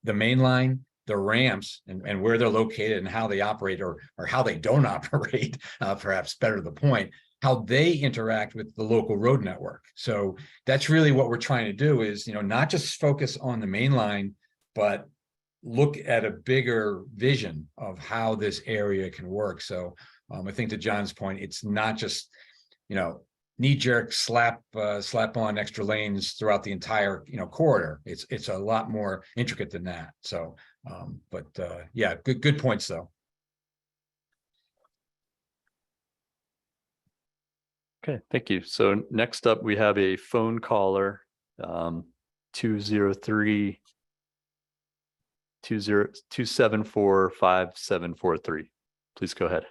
the main line, the ramps, and where they're located and how they operate, or how they don't operate, perhaps better to the point, how they interact with the local road network. So that's really what we're trying to do, is, not just focus on the main line, but look at a bigger vision of how this area can work. So I think to John's point, it's not just, knee-jerk slap on extra lanes throughout the entire, corridor. It's a lot more intricate than that. So, yeah, good points though. Okay, thank you. So next up, we have a phone caller, 203-274-5743. Please go ahead.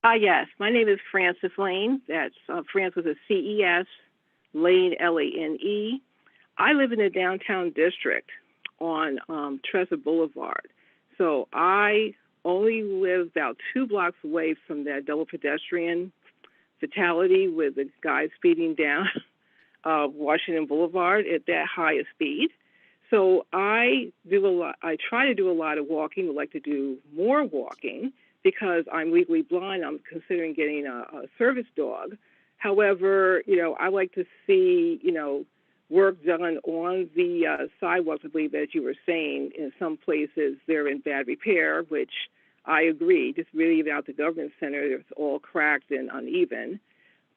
Yes, my name is Frances Lane. That's France with a CES, Lane, Lane. I live in the downtown district on Trezor Boulevard. So I only live about 2 blocks away from that double pedestrian fatality with the guy speeding down Washington Boulevard at that high a speed. So I try to do a lot of walking, would like to do more walking, because I'm legally blind. I'm considering getting a service dog. However, I like to see, work done on the sidewalks. I believe, as you were saying, in some places they're in bad repair, which I agree. Just really about the government center, it's all cracked and uneven.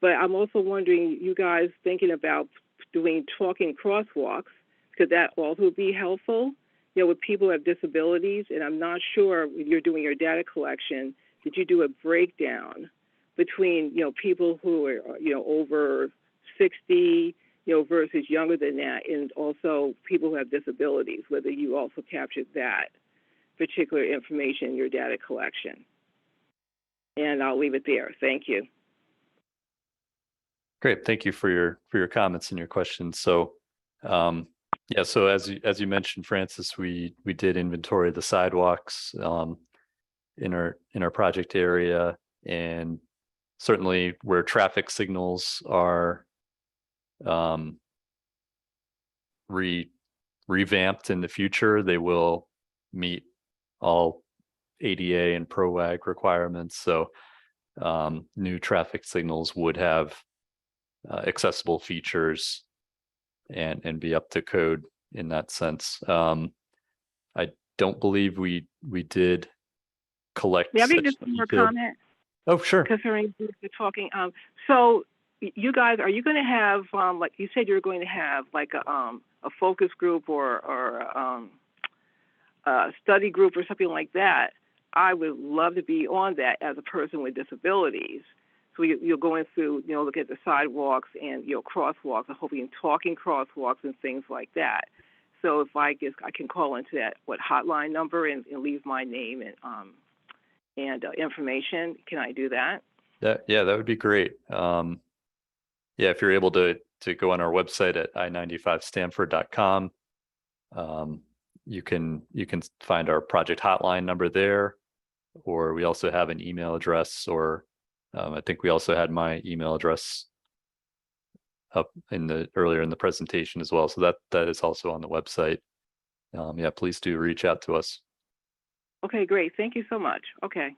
But I'm also wondering, you guys thinking about doing talking crosswalks, could that also be helpful? With people who have disabilities, and I'm not sure when you're doing your data collection, did you do a breakdown between, people who are, over 60, versus younger than that, and also people who have disabilities, whether you also captured that particular information in your data collection? And I'll leave it there. Thank you. Great, thank you for your comments and your questions. So, yeah, so as you mentioned, Francis, we did inventory the sidewalks in our project area, and certainly where traffic signals are revamped in the future, they will meet all ADA and PROAG requirements. So new traffic signals would have accessible features and be up to code in that sense. I don't believe we did collect. May I make just one more comment? Oh, sure. Concerning the talking. So you guys, are you going to have, like you said, you're going to have like a focus group or a study group or something like that? I would love to be on that as a person with disabilities. So you're going through, look at the sidewalks and, crosswalks, and hopefully talking crosswalks and things like that. So if I can call into that, hotline number and leave my name and information, can I do that? Yeah, that would be great. Yeah, if you're able to go on our website at i95stanford.com, you can find our project hotline number there, or we also have an email address, or I think we also had my email address up earlier in the presentation as well. So that is also on the website. Yeah, please do reach out to us. Okay, great. Thank you so much. Okay.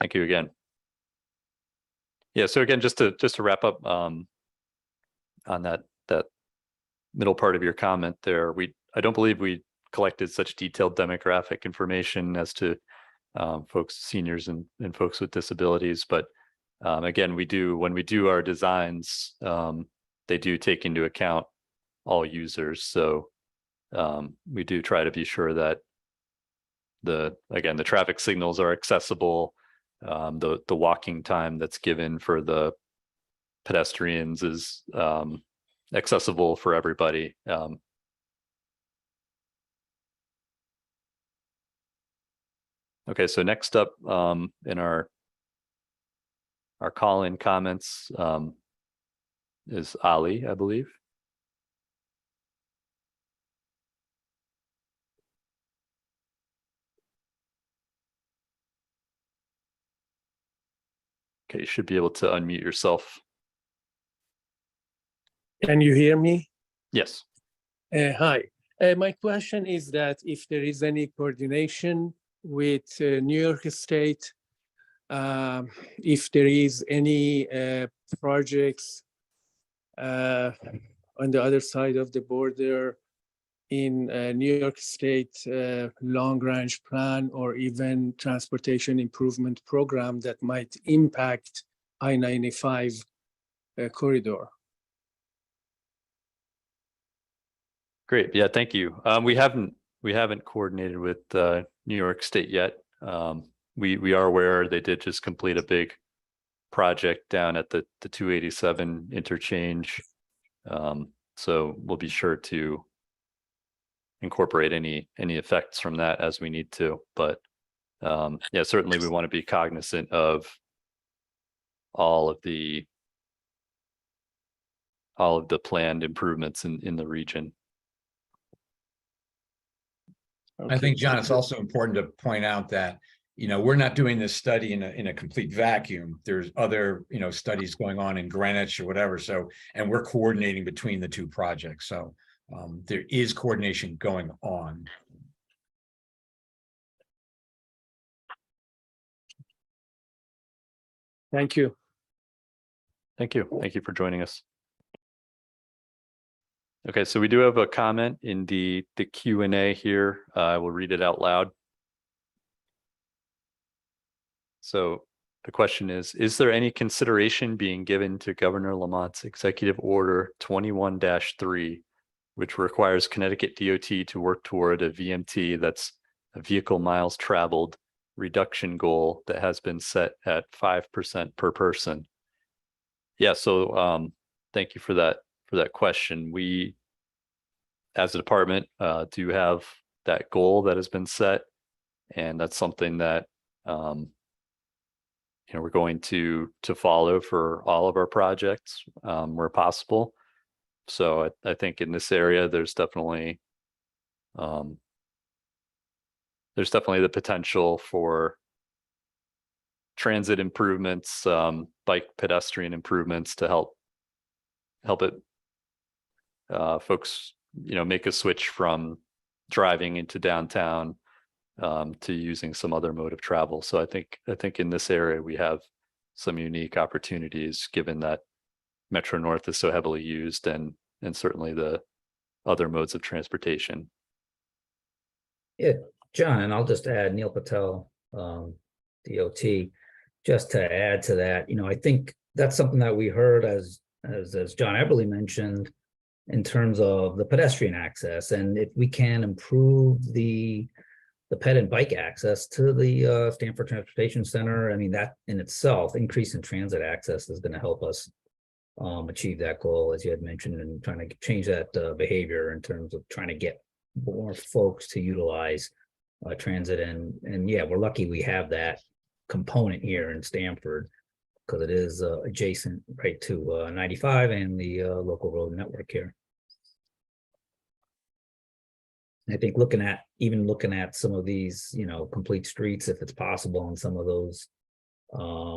Thank you again. Yeah, so again, just to wrap up on that middle part of your comment there, I don't believe we collected such detailed demographic information as to folks, seniors and folks with disabilities, but again, when we do our designs, they do take into account all users. So we do try to be sure that the traffic signals are accessible. The walking time that's given for the pedestrians is accessible for everybody. Okay, so next up in our call-in comments is Ali, I believe. Okay, you should be able to unmute yourself. Can you hear me? Yes. Hi. My question is that if there is any coordination with New York State, if there is any projects on the other side of the border in New York State long-range plan or even transportation improvement program that might impact I-95 corridor. Great. Yeah, thank you. We haven't coordinated with New York State yet. We are aware they did just complete a big project down at the 287 interchange. So we'll be sure to incorporate any effects from that as we need to. But yeah, certainly we want to be cognizant of all of the planned improvements in the region. I think, John, it's also important to point out that, we're not doing this study in a complete vacuum. There's other, studies going on in Greenwich or whatever. So, and we're coordinating between the two projects. So there is coordination going on. Thank you. Thank you. Thank you for joining us. Okay, so we do have a comment in the Q&A here. I will read it out loud. So the question is there any consideration being given to Governor Lamont's Executive Order 21-3, which requires Connecticut DOT to work toward a VMT, that's a vehicle miles traveled, reduction goal that has been set at 5% per person? Yeah, so thank you for that question. We, as a department, do have that goal that has been set, and that's something that we're going to follow for all of our projects where possible. So I think in this area, there's definitely the potential for transit improvements, bike pedestrian improvements to help it folks make a switch from driving into downtown to using some other mode of travel. So I think in this area we have some unique opportunities, given that Metro North is so heavily used, and certainly the other modes of transportation. Yeah, John, and I'll just add Neil Patel, DOT, just to add to that. I think that's something that we heard as John Eberly mentioned, in terms of the pedestrian access, and if we can improve the ped and bike access to the Stamford Transportation Center, I mean, that in itself, increase in transit access is going to help us achieve that goal, as you had mentioned, and trying to change that behavior in terms of trying to get more folks to utilize transit. And yeah, we're lucky we have that component here in Stamford, because it is adjacent right to 95 and the local road network here. I think looking at some of these, complete streets, if it's possible, and some of those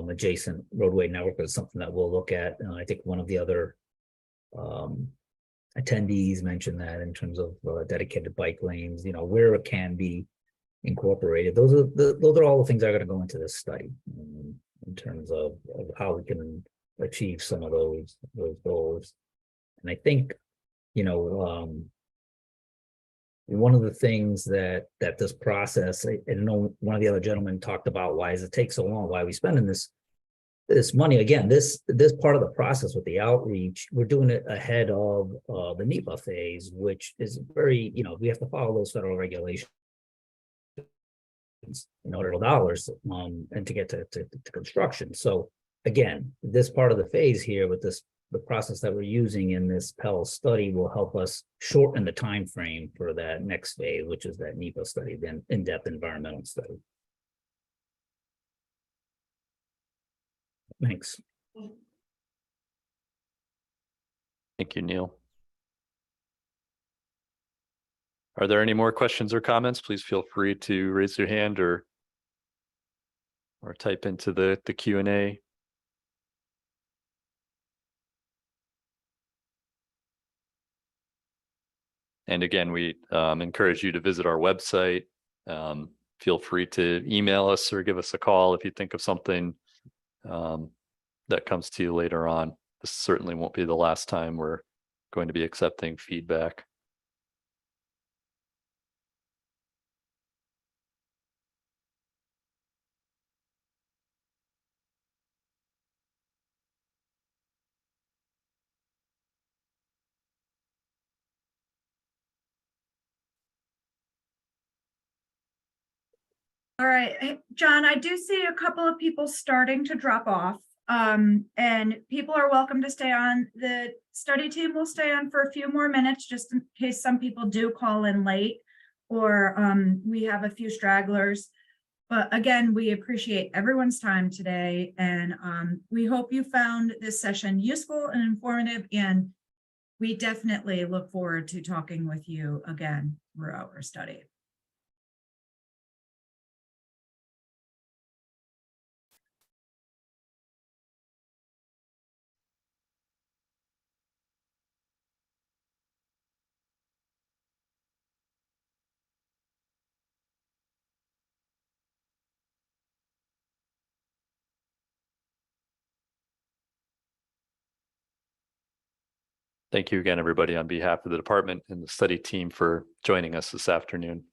adjacent roadway network is something that we'll look at. I think one of the other attendees mentioned that in terms of dedicated bike lanes, where it can be incorporated. Those are all the things that are going to go into this study in terms of how we can achieve some of those goals. And I think, you know, one of the things that this process, I know one of the other gentlemen talked about, why does it take so long? Why are we spending this money? Again, this part of the process with the outreach, we're doing it ahead of the NEPA phase, which is very, you know, we have to follow those federal regulations in order to dollars and to get to construction. So again, this part of the phase here with the process that we're using in this PEL study will help us shorten the time frame for that next phase, which is that NEPA study, then in-depth environmental study. Thanks. Thank you, Neil. Are there any more questions or comments? Please feel free to raise your hand or type into the Q&A. And again, we encourage you to visit our website. Feel free to email us or give us a call if you think of something that comes to you later on. This certainly won't be the last time we're going to be accepting feedback. All right, hey, John, I do see a couple of people starting to drop off. And people are welcome to stay on. The study team will stay on for a few more minutes, just in case some people do call in late, or we have a few stragglers. But again, we appreciate everyone's time today, and we hope you found this session useful and informative, and we definitely look forward to talking with you again throughout our study. Thank you again, everybody, on behalf of the department and the study team for joining us this afternoon.